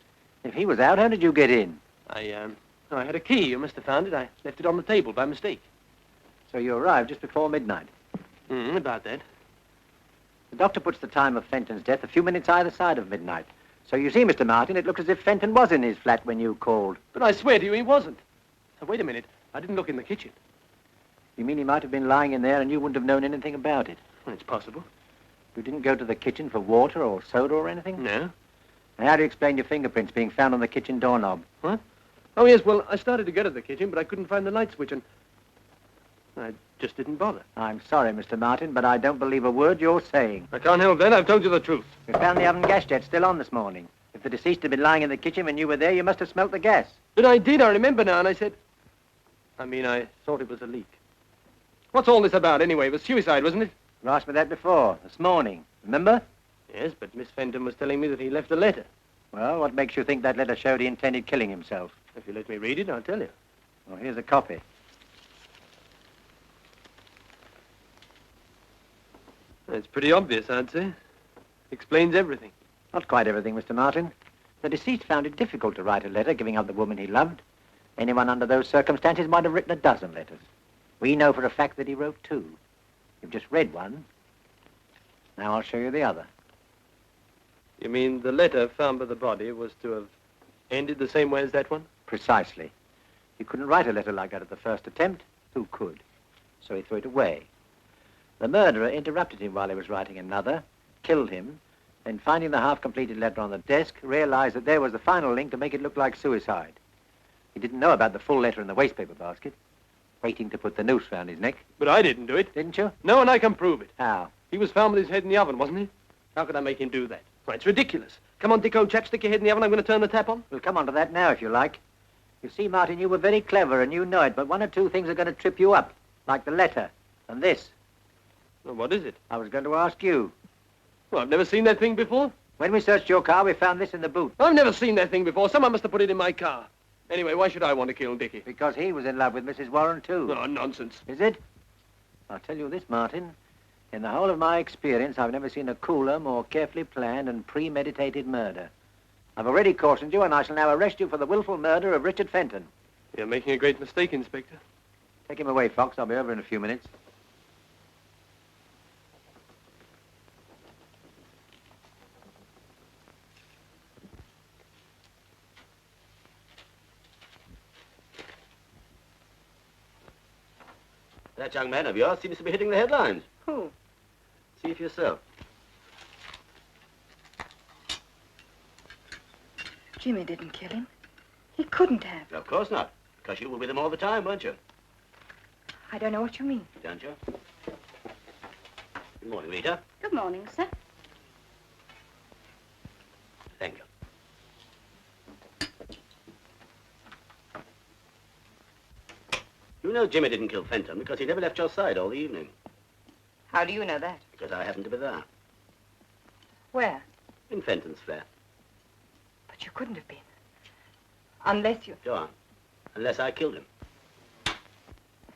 If he was out, how did you get in? I had a key. You must have found it. I left it on the table by mistake. So you arrived just before midnight. About that. The doctor puts the time of Fenton's death a few minutes either side of midnight. So you see, Mr. Martin, it looked as if Fenton was in his flat when you called. But I swear to you, he wasn't. Now, wait a minute. I didn't look in the kitchen. You mean he might have been lying in there and you wouldn't have known anything about it? Well, it's possible. You didn't go to the kitchen for water or soda or anything? No. And how do you explain your fingerprints being found on the kitchen doorknob? What? Oh, yes, well, I started to go to the kitchen, but I couldn't find the light switch, and I just didn't bother. I'm sorry, Mr. Martin, but I don't believe a word you're saying. I can't help that. I've told you the truth. We found the oven gas jet still on this morning. If the deceased had been lying in the kitchen when you were there, you must have smelt the gas. But I did. I remember now, and I thought it was a leak. What's all this about, anyway? It was suicide, wasn't it? You asked me that before, this morning. Remember? Yes, but Miss Fenton was telling me that he left a letter. Well, what makes you think that letter showed he intended killing himself? If you let me read it, I'll tell you. Well, here's a copy. It's pretty obvious, I'd say. Explains everything. Not quite everything, Mr. Martin. The deceased found it difficult to write a letter giving up the woman he loved. Anyone under those circumstances might have written a dozen letters. We know for a fact that he wrote 2. You've just read one. Now I'll show you the other. You mean the letter found by the body was to have ended the same way as that one? Precisely. You couldn't write a letter like that at the first attempt. Who could? So he threw it away. The murderer interrupted him while he was writing another, killed him, then finding the half-completed letter on the desk, realized that there was the final link to make it look like suicide. He didn't know about the full letter in the wastepaper basket, waiting to put the noose round his neck. But I didn't do it. Didn't you? No, and I can prove it. How? He was found with his head in the oven, wasn't he? How could I make him do that? Why, it's ridiculous. Come on, Dick, old chap, stick your head in the oven. I'm going to turn the tap on. We'll come on to that now, if you like. You see, Martin, you were very clever, and you know it, but 1 or 2 things are going to trip you up, like the letter and this. Well, what is it? I was going to ask you. Well, I've never seen that thing before. When we searched your car, we found this in the boot. I've never seen that thing before. Someone must have put it in my car. Anyway, why should I want to kill Dickie? Because he was in love with Mrs. Warren, too. Oh, nonsense. Is it? I'll tell you this, Martin. In the whole of my experience, I've never seen a cooler, more carefully planned and premeditated murder. I've already cautioned you, and I shall now arrest you for the willful murder of Richard Fenton. You're making a great mistake, Inspector. Take him away, Fox. I'll be over in a few minutes. That young man of yours seems to be hitting the headlines. Who? See for yourself. Jimmy didn't kill him. He couldn't have. Of course not, because you were with him all the time, weren't you? I don't know what you mean. Don't you? Good morning, Rita. Good morning, sir. Thank you. You know Jimmy didn't kill Fenton because he never left your side all the evening. How do you know that? Because I happened to be there. Where? In Fenton's flat. But you couldn't have been. Unless you... Go on. Unless I killed him.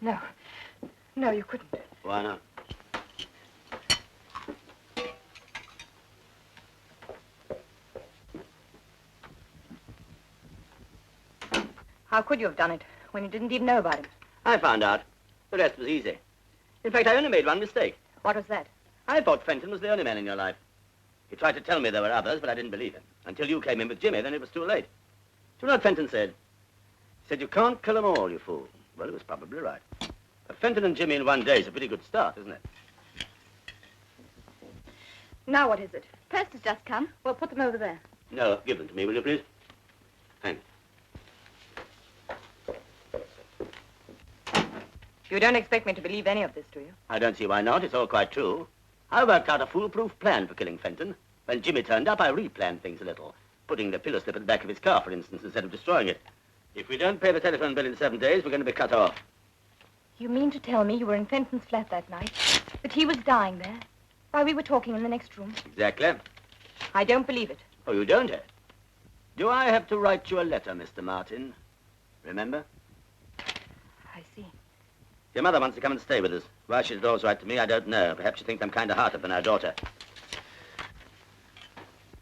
No. No, you couldn't. Why not? How could you have done it when you didn't even know about him? I found out. The rest was easy. In fact, I only made one mistake. What was that? I thought Fenton was the only man in your life. He tried to tell me there were others, but I didn't believe him. Until you came in with Jimmy, then it was too late. Do you know what Fenton said? He said, you can't kill them all, you fool. Well, he was probably right. But Fenton and Jimmy in one day is a pretty good start, isn't it? Now what is it? Post has just come. Well, put them over there. No, give them to me, will you, please? Thanks. You don't expect me to believe any of this, do you? I don't see why not. It's all quite true. I worked out a foolproof plan for killing Fenton. When Jimmy turned up, I replanned things a little, putting the pillow slip at the back of his car, for instance, instead of destroying it. If we don't pay the telephone bill in 7 days, we're going to be cut off. You mean to tell me you were in Fenton's flat that night? That he was dying there? While we were talking in the next room? Exactly. I don't believe it. Oh, you don't, eh? Do I have to write you a letter, Mr. Martin? Remember? I see. Your mother wants to come and stay with us. Why she did always write to me, I don't know. Perhaps she thinks I'm kinder-hearted than our daughter.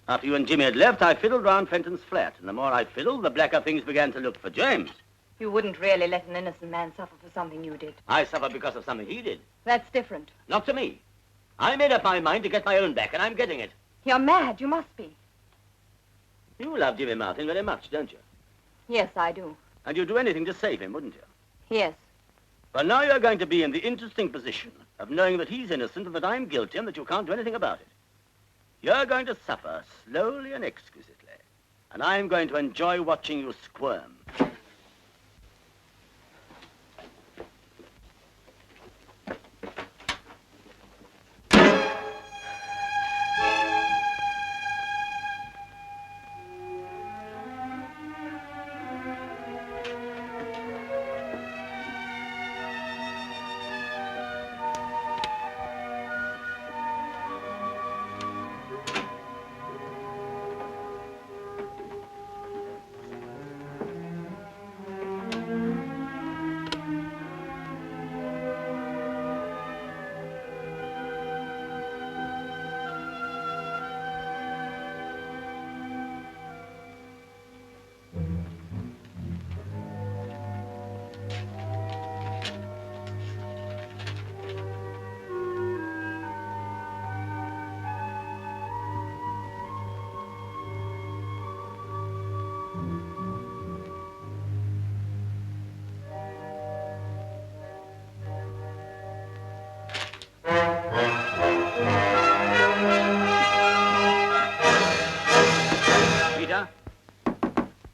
After you and Jimmy had left, I fiddled round Fenton's flat. And the more I fiddled, the blacker things began to look for James. You wouldn't really let an innocent man suffer for something you did. I suffered because of something he did. That's different. Not to me. I made up my mind to get my own back, and I'm getting it. You're mad. You must be. You love Jimmy Martin very much, don't you? Yes, I do. And you'd do anything to save him, wouldn't you? Yes. Well, now you're going to be in the interesting position of knowing that he's innocent and that I'm guilty and that you can't do anything about it. You're going to suffer slowly and exquisitely, and I'm going to enjoy watching you squirm.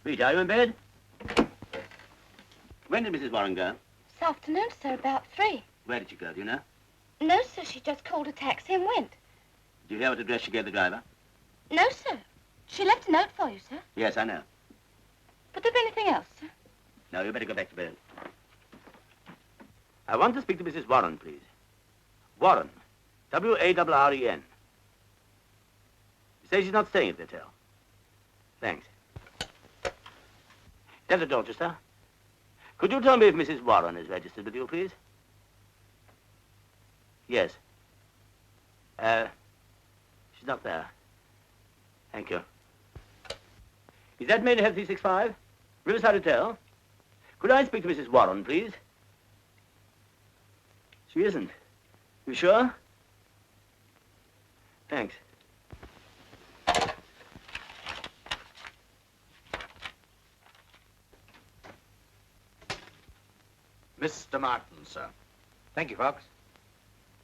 Rita, are you in bed? When did Mrs. Warren go? This afternoon, sir, about 3. Where did she go, do you know? No, sir, she just called a taxi and went. Did you hear what address she gave the driver? No, sir. She left a note for you, sir. Yes, I know. But there's anything else, sir? No, you better go back to bed. I want to speak to Mrs. Warren, please. Warren. W-A-R-R-E-N. You say she's not staying at the hotel. Thanks. Tell the Dorchester. Could you tell me if Mrs. Warren is registered with you, please? Yes. She's not there. Thank you. Is that Maidenhead 365? Riverside Hotel? Could I speak to Mrs. Warren, please? She isn't. You sure? Thanks. Mr. Martin, sir. Thank you, Fox.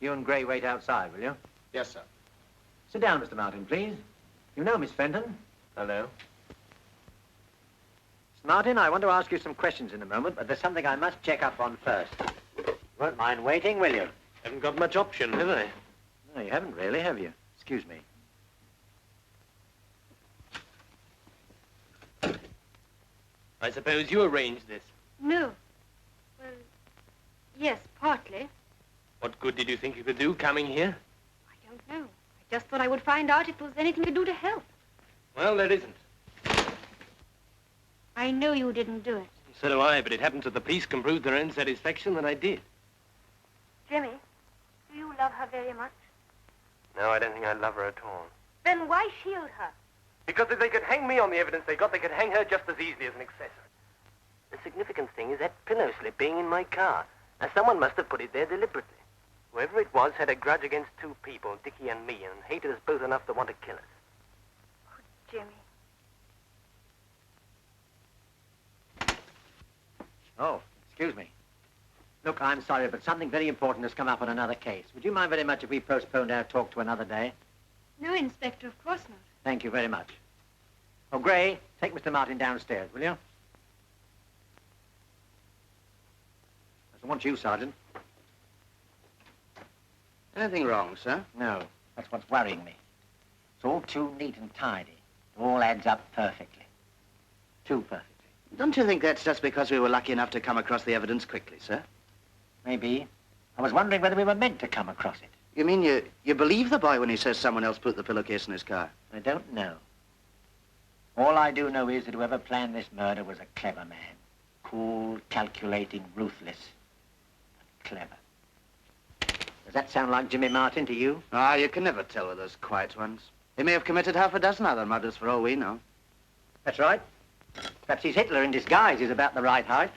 You and Gray wait outside, will you? Yes, sir. Sit down, Mr. Martin, please. You know Miss Fenton. Hello. Miss Martin, I want to ask you some questions in a moment, but there's something I must check up on first. You won't mind waiting, will you? Haven't got much option, have I? No, you haven't really, have you? Excuse me. I suppose you arranged this. No. Well, yes, partly. What good did you think you could do coming here? I don't know. I just thought I would find out if there was anything to do to help. Well, there isn't. I know you didn't do it. So do I, but it happens that the police can prove to their own satisfaction that I did. Jimmy, do you love her very much? No, I don't think I love her at all. Then why shield her? Because if they could hang me on the evidence they got, they could hang her just as easily as an accessory. The significant thing is that pillow slip being in my car. Now, someone must have put it there deliberately. Whoever it was had a grudge against two people, Dickie and me, and hated us both enough to want to kill us. Oh, Jimmy. Oh, excuse me. Look, I'm sorry, but something very important has come up on another case. Would you mind very much if we postponed our talk to another day? No, Inspector, of course not. Thank you very much. Oh, Gray, take Mr. Martin downstairs, will you? I want you, Sergeant. Anything wrong, sir? No, that's what's worrying me. It's all too neat and tidy. It all adds up perfectly. Too perfectly. Don't you think that's just because we were lucky enough to come across the evidence quickly, sir? Maybe. I was wondering whether we were meant to come across it. You mean you believe the boy when he says someone else put the pillowcase in his car? I don't know. All I do know is that whoever planned this murder was a clever man. Cool, calculating, ruthless. But clever. Does that sound like Jimmy Martin to you? Ah, you can never tell with those quiet ones. He may have committed half a dozen other murders for all we know. That's right. Perhaps he's Hitler in disguise. He's about the right height.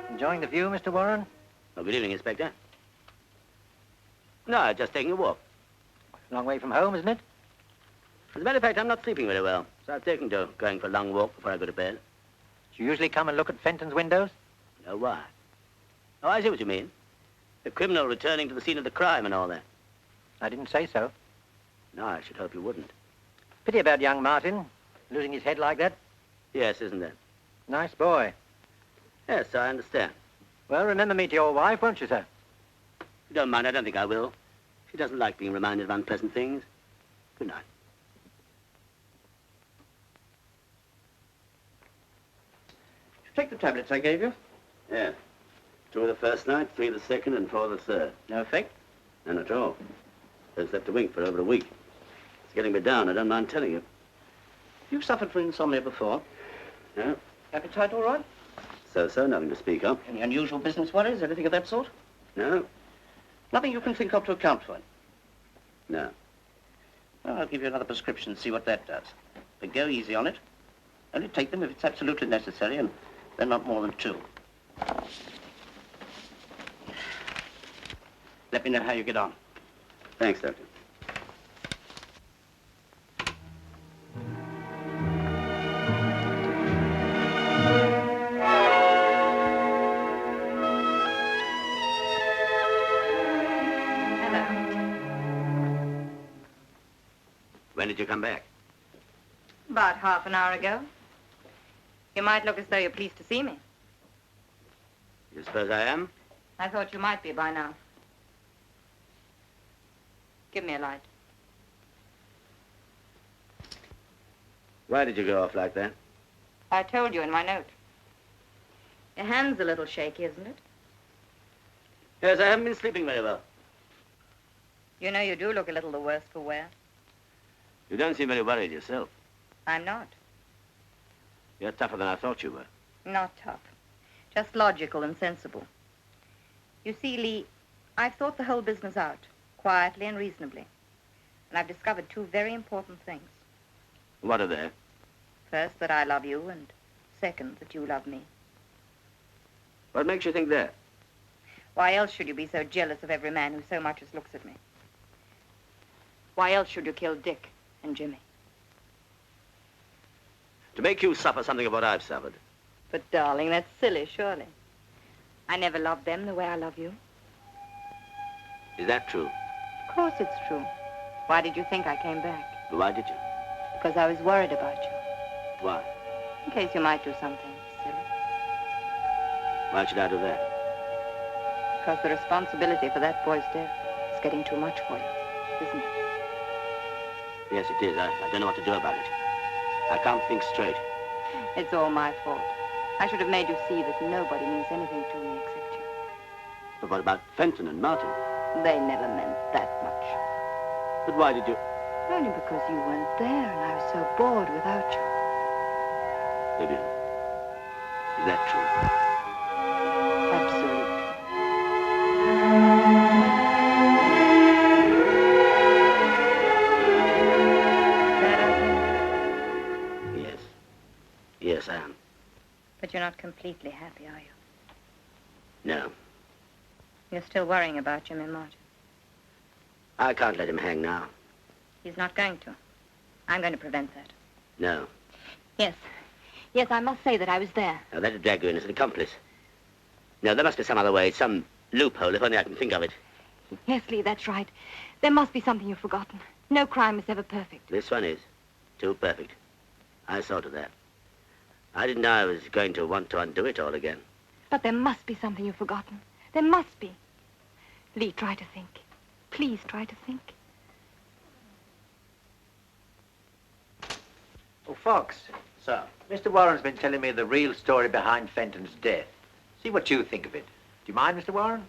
Enjoying the view, Mr. Warren? Oh, good evening, Inspector. No, just taking a walk. Long way from home, isn't it? As a matter of fact, I'm not sleeping very well, so I've taken to going for a long walk before I go to bed. Do you usually come and look at Fenton's windows? No, why? Oh, I see what you mean. The criminal returning to the scene of the crime and all that. I didn't say so. No, I should hope you wouldn't. Pity about young Martin, losing his head like that. Yes, isn't it? Nice boy. Yes, I understand. Well, remember me to your wife, won't you, sir? If you don't mind, I don't think I will. She doesn't like being reminded of unpleasant things. Good night. Did you take the tablets I gave you? Yeah. 2 the first night, 3 the second, and 4 the third. No effect? None at all. I've slept a wink for over a week. It's getting me down, I don't mind telling you. You've suffered from insomnia before. No? Appetite all right? So, nothing to speak of. Any unusual business worries, anything of that sort? No? Nothing you can think of to account for it? No. Well, I'll give you another prescription and see what that does. But go easy on it. Only take them if it's absolutely necessary, and then not more than 2. Let me know how you get on. Thanks, Doctor. When did you come back? About half an hour ago. You might look as though you're pleased to see me. You suppose I am? I thought you might be by now. Give me a light. Why did you go off like that? I told you in my note. Your hand's a little shaky, isn't it? Yes, I haven't been sleeping very well. You know you do look a little the worse for wear. You don't seem very worried yourself. I'm not. You're tougher than I thought you were. Not tough. Just logical and sensible. You see, Lee, I've thought the whole business out, quietly and reasonably. And I've discovered 2 very important things. What are they? First, that I love you, and second, that you love me. What makes you think that? Why else should you be so jealous of every man who so much as looks at me? Why else should you kill Dick and Jimmy? To make you suffer something of what I've suffered. But, darling, that's silly, surely. I never loved them the way I love you. Is that true? Of course it's true. Why did you think I came back? But why did you? Because I was worried about you. Why? In case you might do something silly. Why should I do that? Because the responsibility for that boy's death is getting too much for you, isn't it? Yes, it is. I don't know what to do about it. I can't think straight. It's all my fault. I should have made you see that nobody means anything to me except you. But what about Fenton and Martin? They never meant that much. But why did you... Only because you weren't there and I was so bored without you. Vivian, is that true? Absolutely. Yes. Yes, I am. But you're not completely happy, are you? No. You're still worrying about Jimmy Martin. I can't let him hang now. He's not going to. I'm going to prevent that. No. Yes. Yes, I must say that I was there. Now, that'd drag you in as an accomplice. No, there must be some other way, some loophole, if only I can think of it. Yes, Lee, that's right. There must be something you've forgotten. No crime is ever perfect. This one is. Too perfect. I saw to that. I didn't know I was going to want to undo it all again. But there must be something you've forgotten. There must be. Lee, try to think. Please try to think. Oh, Fox. Sir. Mr. Warren's been telling me the real story behind Fenton's death. See what you think of it. Do you mind, Mr. Warren?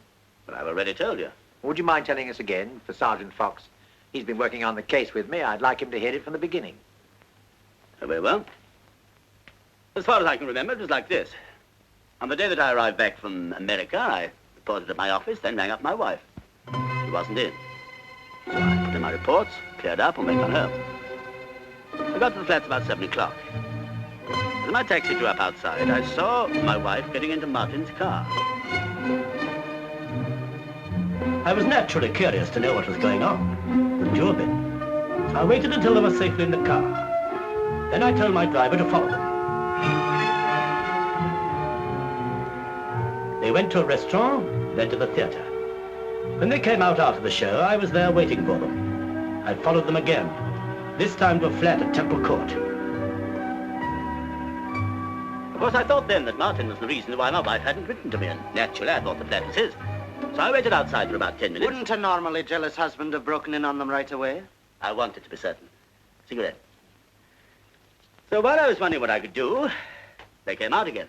But I've already told you. Would you mind telling us again for Sergeant Fox? He's been working on the case with me. I'd like him to hear it from the beginning. Very well. As far as I can remember, it was like this. On the day that I arrived back from America, I reported at my office, then rang up my wife. She wasn't in. So I put in my reports, cleared up, and went on home. I got to the flats about 7 o'clock. As my taxi drew up outside, I saw my wife getting into Martin's car. I was naturally curious to know what was going on. Wouldn't you have been? So I waited until they were safely in the car. Then I told my driver to follow them. They went to a restaurant, then to the theatre. When they came out after the show, I was there waiting for them. I followed them again, this time to a flat at Temple Court. Of course, I thought then that Martin was the reason why my wife hadn't written to me, and naturally I thought the flat was his. So I waited outside for about 10 minutes. Wouldn't a normally jealous husband have broken in on them right away? I wanted to be certain. Cigarette. So while I was wondering what I could do, they came out again.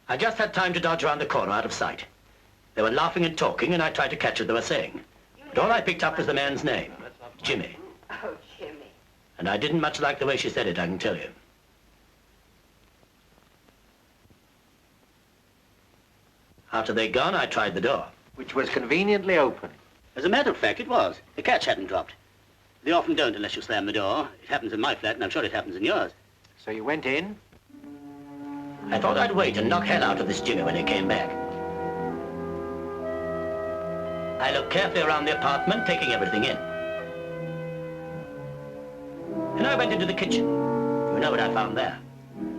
I just had time to dodge around the corner out of sight. They were laughing and talking, and I tried to catch what they were saying. But all I picked up was the man's name, Jimmy. Oh, Jimmy. And I didn't much like the way she said it, I can tell you. After they'd gone, I tried the door. Which was conveniently open. As a matter of fact, it was. The catch hadn't dropped. They often don't unless you slam the door. It happens in my flat, and I'm sure it happens in yours. So you went in? I thought I'd wait and knock hell out of this Jimmy when he came back. I looked carefully around the apartment, taking everything in. Then I went into the kitchen. You know what I found there?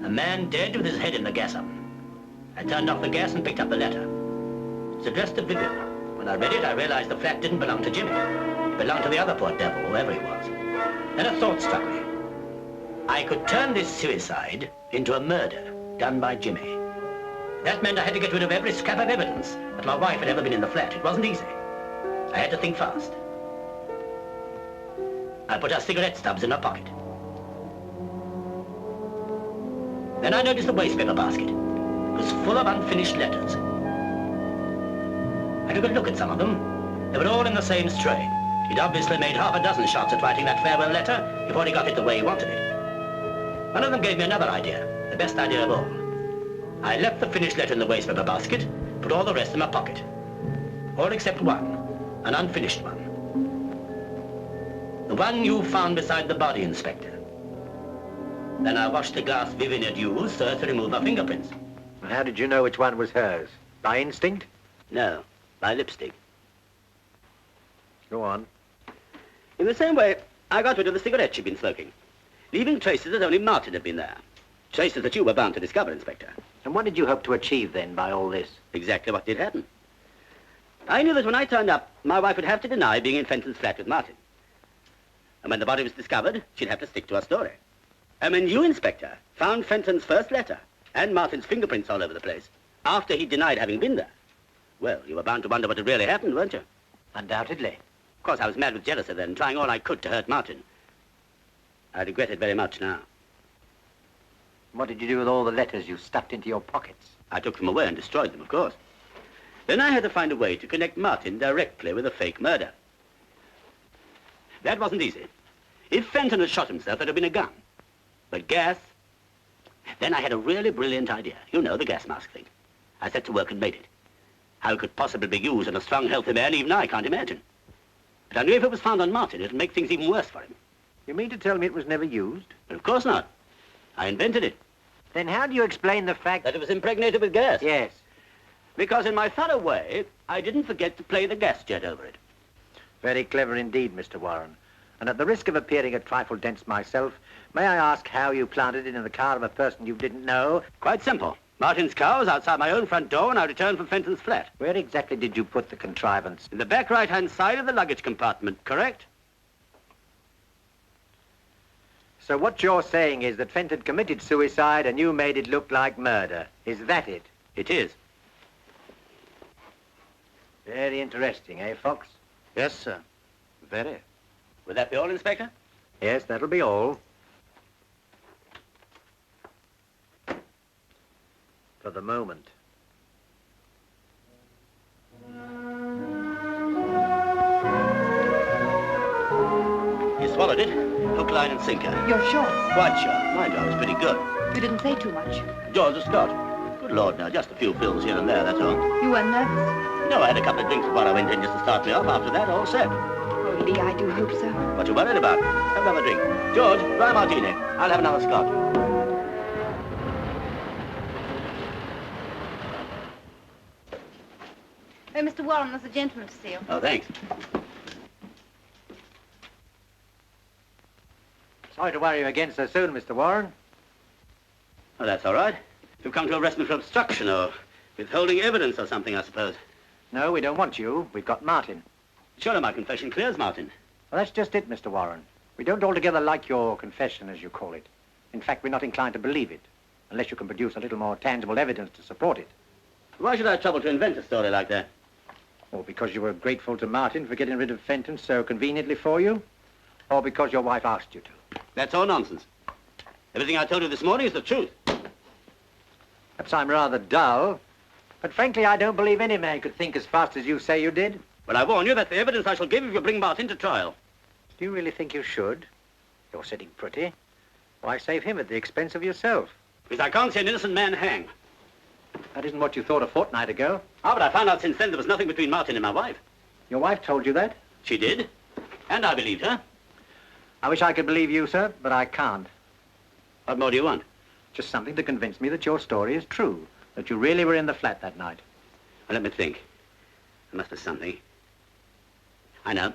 A man dead with his head in the gas oven. I turned off the gas and picked up the letter. It's addressed to Vivian. When I read it, I realized the flat didn't belong to Jimmy. It belonged to the other poor devil, whoever he was. Then a thought struck me. I could turn this suicide into a murder done by Jimmy. That meant I had to get rid of every scrap of evidence that my wife had ever been in the flat. It wasn't easy. I had to think fast. I put her cigarette stubs in her pocket. Then I noticed the waste paper basket. It was full of unfinished letters. I took a look at some of them. They were all in the same strain. He'd obviously made half a dozen shots at writing that farewell letter before he got it the way he wanted it. One of them gave me another idea, the best idea of all. I left the finished letter in the waste paper basket, put all the rest in my pocket. All except one, an unfinished one. The one you found beside the body, Inspector. Then I washed the glass Vivian had used so as to remove her fingerprints. And how did you know which one was hers? By instinct? No, by lipstick. Go on. In the same way, I got rid of the cigarette she'd been smoking. leaving traces that only Martin had been there. Traces that you were bound to discover, Inspector. And what did you hope to achieve then by all this? Exactly what did happen. I knew that when I turned up, my wife would have to deny being in Fenton's flat with Martin. And when the body was discovered, she'd have to stick to her story. And when you, Inspector, found Fenton's first letter and Martin's fingerprints all over the place, after he denied having been there, well, you were bound to wonder what had really happened, weren't you? Undoubtedly. Of course, I was mad with jealousy then, trying all I could to hurt Martin. I regret it very much now. What did you do with all the letters you stuffed into your pockets? I took them away and destroyed them, of course. Then I had to find a way to connect Martin directly with a fake murder. That wasn't easy. If Fenton had shot himself, there'd have been a gun. But gas... Then I had a really brilliant idea. You know, the gas mask thing. I set to work and made it. How it could possibly be used on a strong, healthy man, even I can't imagine. But I knew if it was found on Martin, it'd make things even worse for him. You mean to tell me it was never used? But of course not. I invented it. Then how do you explain the fact That it was impregnated with gas? Yes. Because in my thorough way, I didn't forget to play the gas jet over it. Very clever indeed, Mr. Warren. And at the risk of appearing a trifle dense myself, may I ask how you planted it in the car of a person you didn't know? Quite simple. Martin's car was outside my own front door when I returned from Fenton's flat. Where exactly did you put the contrivance? In the back right-hand side of the luggage compartment, correct? So what you're saying is that Fenton committed suicide and you made it look like murder. Is that it? It is. Very interesting, eh, Fox? Yes, sir. Very. Would that be all, Inspector? Yes, that'll be all. For the moment. You swallowed it. Hook, line, and sinker. You're sure? Quite sure. My job was pretty good. You didn't say too much. George Scott. Good Lord, now, just a few fills here and there, that's all. You weren't nervous? No, I had a couple of drinks before I went in just to start me off. After that, all set. Oh, Lee, I do hope so. What you worried about? Have another drink. George, dry martini. I'll have another Scotch. Oh, Mr. Warren, there's a gentleman to see you. Oh, thanks. Sorry to worry you again so soon, Mr. Warren. Oh, that's all right. You've come to arrest me for obstruction or withholding evidence or something, I suppose. No, we don't want you. We've got Martin. Surely my confession clears Martin. Well, that's just it, Mr. Warren. We don't altogether like your confession, as you call it. In fact, we're not inclined to believe it, unless you can produce a little more tangible evidence to support it. Why should I trouble to invent a story like that? Or because you were grateful to Martin for getting rid of Fenton so conveniently for you? Or because your wife asked you to? That's all nonsense. Everything I told you this morning is the truth. Perhaps I'm rather dull, but frankly, I don't believe any man could think as fast as you say you did. But I warn you that's the evidence I shall give if you bring Martin to trial. Do you really think you should? You're sitting pretty. Why save him at the expense of yourself? Because I can't see an innocent man hang. That isn't what you thought a fortnight ago. Ah, but I found out since then there was nothing between Martin and my wife. Your wife told you that? She did. And I believed her. I wish I could believe you, sir, but I can't. What more do you want? Just something to convince me that your story is true, that you really were in the flat that night. Well, let me think. There must be something. I know.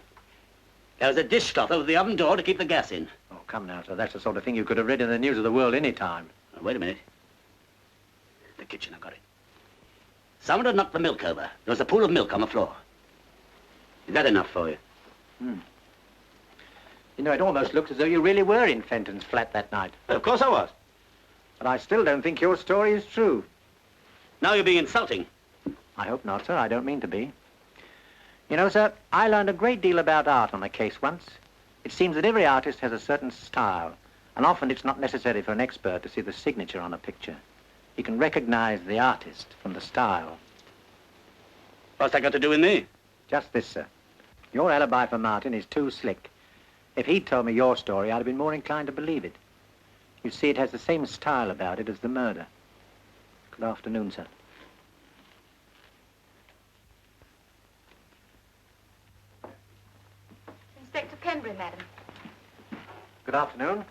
There was a dishcloth over the oven door to keep the gas in. Oh, come now, sir. That's the sort of thing you could have read in the news of the world any time. Oh, wait a minute. The kitchen, I've got it. Someone had knocked the milk over. There was a pool of milk on the floor. Is that enough for you? You know, it almost looks as though you really were in Fenton's flat that night. Well, of course I was. But I still don't think your story is true. Now you're being insulting. I hope not, sir. I don't mean to be. You know, sir, I learned a great deal about art on a case once. It seems that every artist has a certain style, and often it's not necessary for an expert to see the signature on a picture. He can recognize the artist from the style. What's that got to do with me? Just this, sir. Your alibi for Martin is too slick. If he'd told me your story, I'd have been more inclined to believe it. You see, it has the same style about it as the murder. Good afternoon, sir. Inspector Penbury, madam. Good afternoon.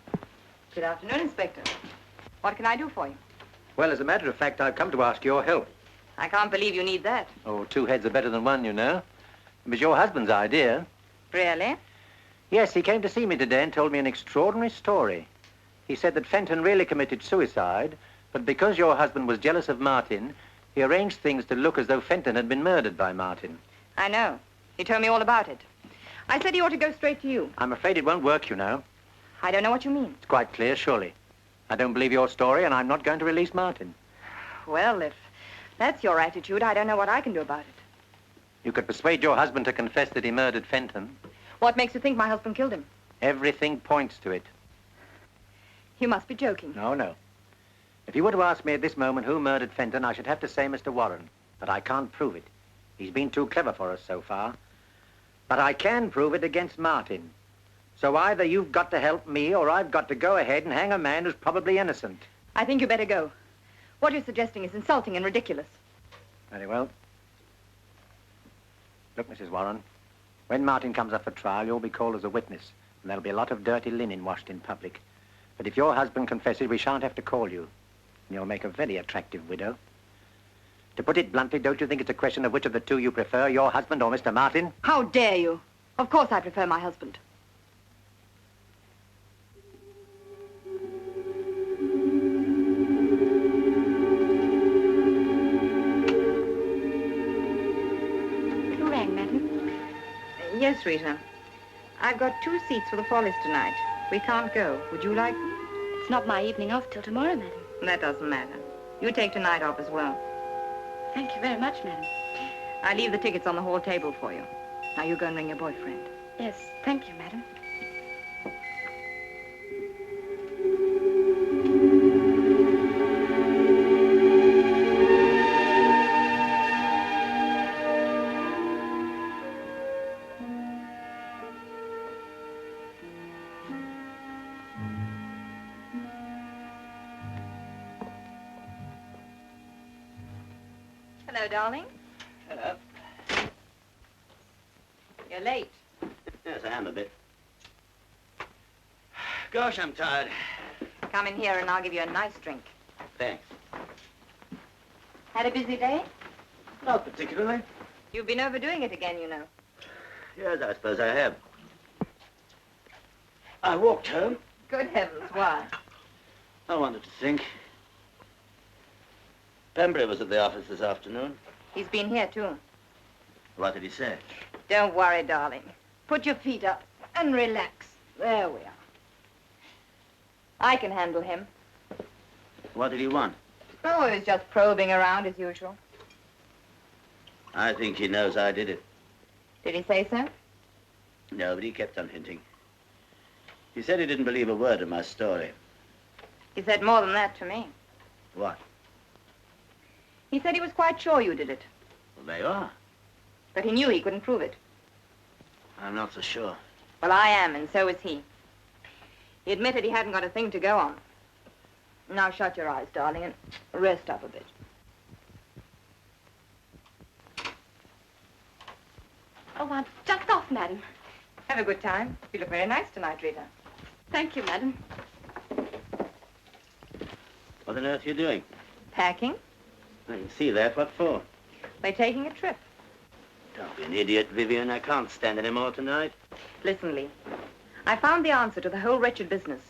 Good afternoon, Inspector. What can I do for you? Well, as a matter of fact, I've come to ask your help. I can't believe you need that. Oh, two heads are better than one, you know. It was your husband's idea. Really? Yes, he came to see me today and told me an extraordinary story. He said that Fenton really committed suicide, but because your husband was jealous of Martin, he arranged things to look as though Fenton had been murdered by Martin. I know. He told me all about it. I said he ought to go straight to you. I'm afraid it won't work, you know. I don't know what you mean. It's quite clear, surely. I don't believe your story, and I'm not going to release Martin. Well, if that's your attitude, I don't know what I can do about it. You could persuade your husband to confess that he murdered Fenton. What makes you think my husband killed him? Everything points to it. You must be joking. No, no. If you were to ask me at this moment who murdered Fenton, I should have to say Mr. Warren. But I can't prove it. He's been too clever for us so far. But I can prove it against Martin. So either you've got to help me, or I've got to go ahead and hang a man who's probably innocent. I think you better go. What you're suggesting is insulting and ridiculous. Very well. Look, Mrs. Warren, when Martin comes up for trial, you'll be called as a witness, and there'll be a lot of dirty linen washed in public. But if your husband confesses, we shan't have to call you. And you'll make a very attractive widow. To put it bluntly, don't you think it's a question of which of the two you prefer, your husband or Mr. Martin? How dare you? Of course I prefer my husband. Who rang, madam? Yes, Rita. I've got 2 seats for the Follies tonight. We can't go. Would you like them? It's not my evening off till tomorrow, madam. That doesn't matter. You take tonight off as well. Thank you very much, madam. I leave the tickets on the hall table for you. Now you go and ring your boyfriend. Yes, thank you, madam. Hello, darling. Hello. You're late. Yes, I am a bit. Gosh, I'm tired. Come in here and I'll give you a nice drink. Thanks. Had a busy day? Not particularly. You've been overdoing it again, you know. Yes, I suppose I have. I walked home. Good heavens, why? I wanted to think. Pembury was at the office this afternoon. He's been here, too. What did he say? Don't worry, darling. Put your feet up and relax. There we are. I can handle him. What did he want? Oh, he was just probing around as usual. I think he knows I did it. Did he say so? No, but he kept on hinting. He said he didn't believe a word of my story. He said more than that to me. What? He said he was quite sure you did it. Well, there you are. But he knew he couldn't prove it. I'm not so sure. Well, I am, and so is he. He admitted he hadn't got a thing to go on. Now shut your eyes, darling, and rest up a bit. Oh, I'm just off, madam. Have a good time. You look very nice tonight, Rita. Thank you, madam. What on earth are you doing? Packing? I can see that. What for? They're taking a trip. Don't be an idiot, Vivian. I can't stand any more tonight. Listen, Lee. I found the answer to the whole wretched business.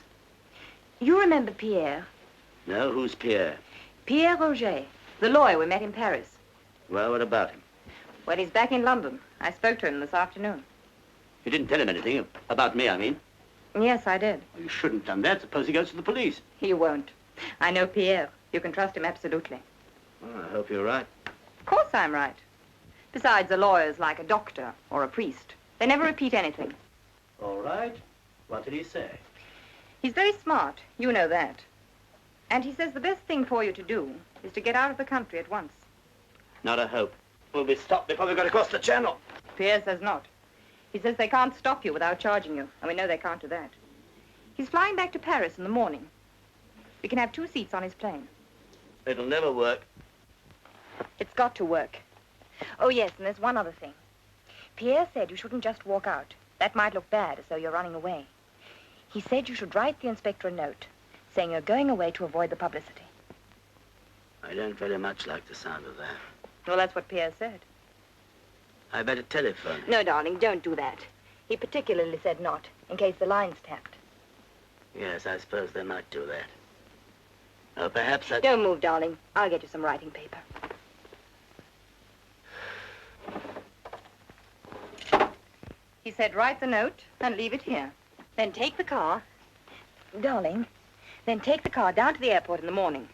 You remember Pierre? No? Who's Pierre? Pierre Roger, the lawyer we met in Paris. Well, what about him? Well, he's back in London. I spoke to him this afternoon. You didn't tell him anything about me, I mean. Yes, I did. Well, you shouldn't have done that. Suppose he goes to the police. He won't. I know Pierre. You can trust him absolutely. Well, I hope you're right. Of course I'm right. Besides, a lawyer's like a doctor or a priest. They never repeat anything. All right. What did he say? He's very smart. You know that. And he says the best thing for you to do is to get out of the country at once. Not a hope. We'll be stopped before we got across the channel. Pierre says not. He says they can't stop you without charging you, and we know they can't do that. He's flying back to Paris in the morning. We can have 2 seats on his plane. It'll never work. It's got to work. Oh, yes, and there's one other thing. Pierre said you shouldn't just walk out. That might look bad, as though you're running away. He said you should write the inspector a note, saying you're going away to avoid the publicity. I don't very much like the sound of that. Well, that's what Pierre said. I better telephone. No, darling, don't do that. He particularly said not, in case the line's tapped. Yes, I suppose they might do that. Perhaps I... Don't move, darling. I'll get you some writing paper. He said write the note and leave it here. Then take the car. Darling, then take the car down to the airport in the morning.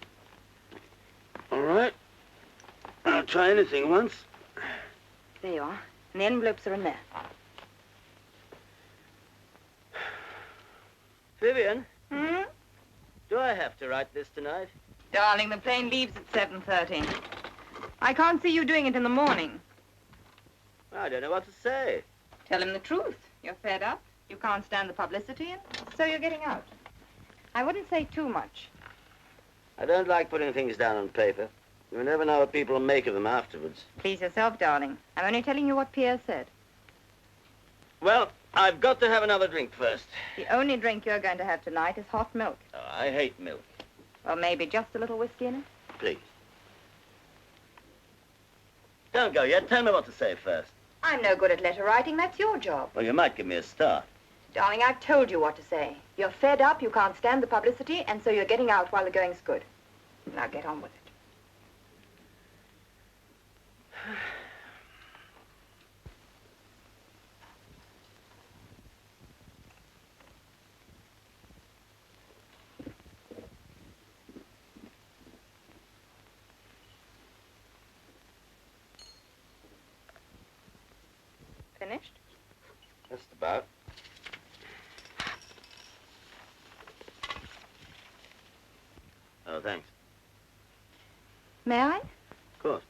All right. I'll try anything once. There you are. And the envelopes are in there. Vivian, Hmm? do I have to write this tonight? Darling, the plane leaves at 7:30. I can't see you doing it in the morning. I don't know what to say. Tell him the truth. You're fed up. You can't stand the publicity, and so you're getting out. I wouldn't say too much. I don't like putting things down on paper. You never know what people will make of them afterwards. Please yourself, darling. I'm only telling you what Pierre said. Well, I've got to have another drink first. The only drink you're going to have tonight is hot milk. Oh, I hate milk. Or maybe just a little whiskey in it. Please. Don't go yet. Tell me what to say first. I'm no good at letter writing. That's your job. Well, you might give me a start. Darling, I've told you what to say. You're fed up, you can't stand the publicity, and so you're getting out while the going's good. Now get on with it. Finished? Just about. Oh, thanks. May I? Of course.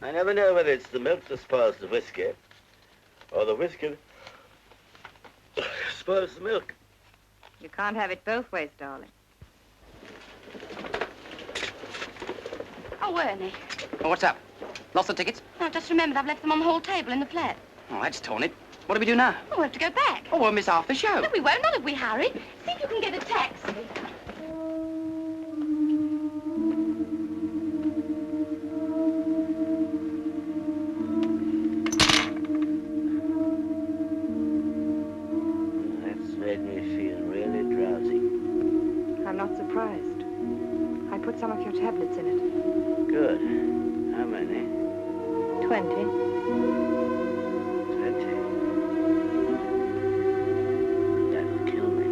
I never know whether it's the milk that spoils the whiskey, or the whiskey that spoils the milk. You can't have it both ways, darling. Oh, Ernie. Oh, what's up? Lost the tickets? No, just remembered I've left them on the hall table in the flat. Oh, that's torn it. What do we do now? Oh, we'll have to go back. Oh, we'll miss half the show. No, we won't, not if we hurry. See if you can get a taxi. That's made me feel really drowsy. I'm not surprised. I put some of your tablets in it. Good. How many? 20. 20. That'll kill me.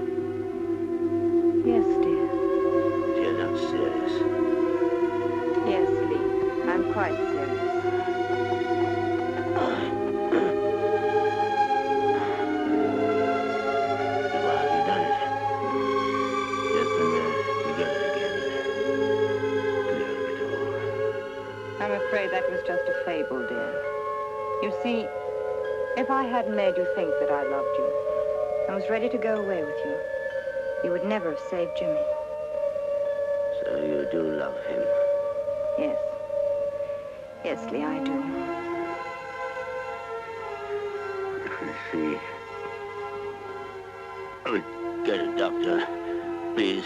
Yes, dear. You're not serious. Yes, Lee. I'm quite serious. Why have you done it? Just when we're together again. Clear up it all. I'm afraid that was just a fable, dear. You see, if I hadn't made you think that I loved you, and was ready to go away with you, you would never have saved Jimmy. So you do love him? Yes. Yes, Lee, I do. I see. Oh, get a doctor, please.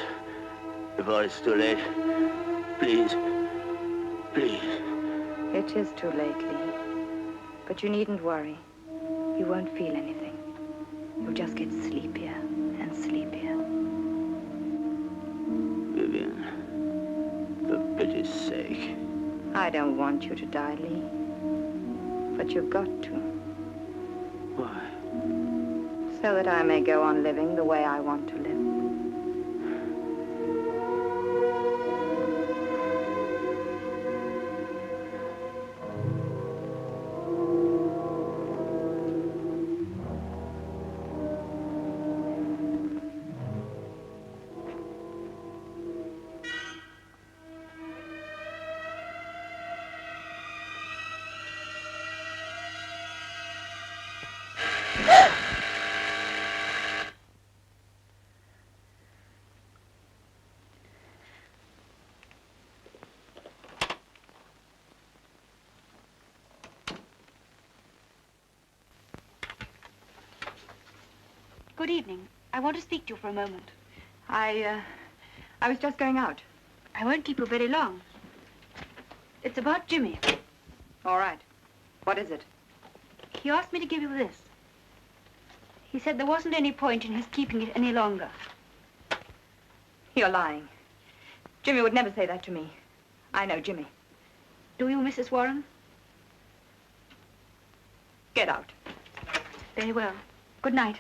Before it's too late. Please. Please. It is too late, Lee. But you needn't worry. You won't feel anything. You'll just get sleepier and sleepier. Vivian, for pity's sake. I don't want you to die, Lee. But you've got to. Why? So that I may go on living the way I want to live. Good evening. I want to speak to you for a moment. I was just going out. I won't keep you very long. It's about Jimmy. All right. What is it? he asked me to give you this. He said there wasn't any point in his keeping it any longer. You're lying. Jimmy would never say that to me. I know Jimmy. Do you, Mrs. Warren? Get out. Very well. Good night.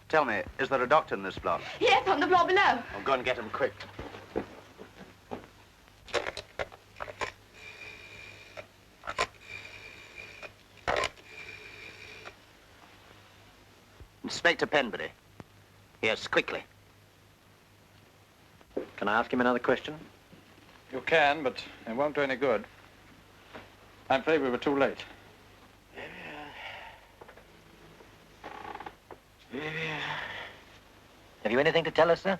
Tell me, is there a doctor in this block? Yes, on the floor below. I'll go and get him quick. Inspector Penbury. Yes, quickly. Can I ask him another question? You can, but it won't do any good. I'm afraid we were too late. Have you anything to tell us, sir?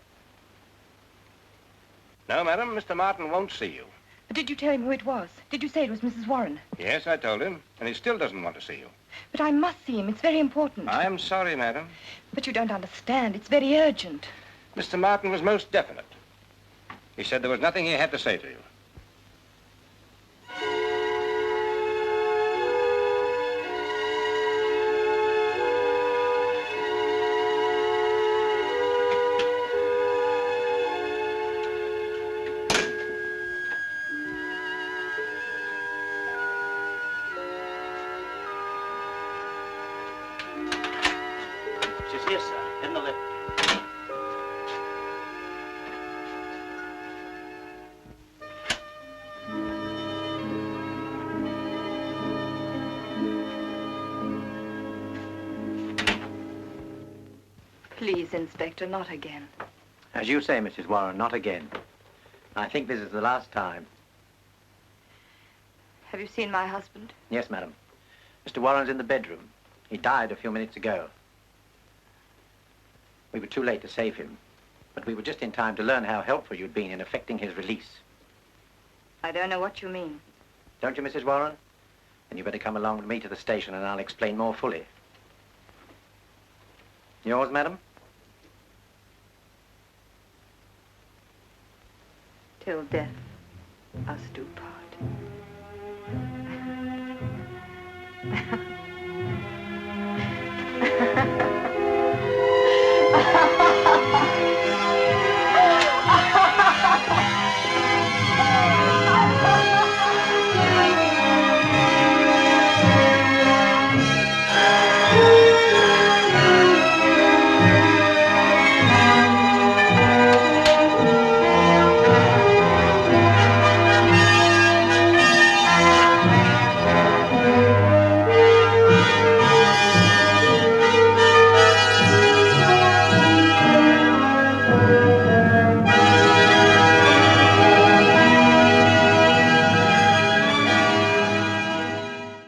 No, madam, Mr. Martin won't see you. But did you tell him who it was? Did you say it was Mrs. Warren? Yes, I told him, and he still doesn't want to see you. But I must see him. It's very important. I'm sorry, madam. But you don't understand. It's very urgent. Mr. Martin was most definite. He said there was nothing he had to say to you. She's here, sir, in the lift. Please, Inspector, not again. As you say, Mrs. Warren, not again. I think this is the last time. Have you seen my husband? Yes, madam. Mr. Warren's in the bedroom. He died a few minutes ago. We were too late to save him, but we were just in time to learn how helpful you'd been in effecting his release. I don't know what you mean. Don't you, Mrs. Warren? Then you better come along with me to the station and I'll explain more fully. Yours, madam? Till death us do part.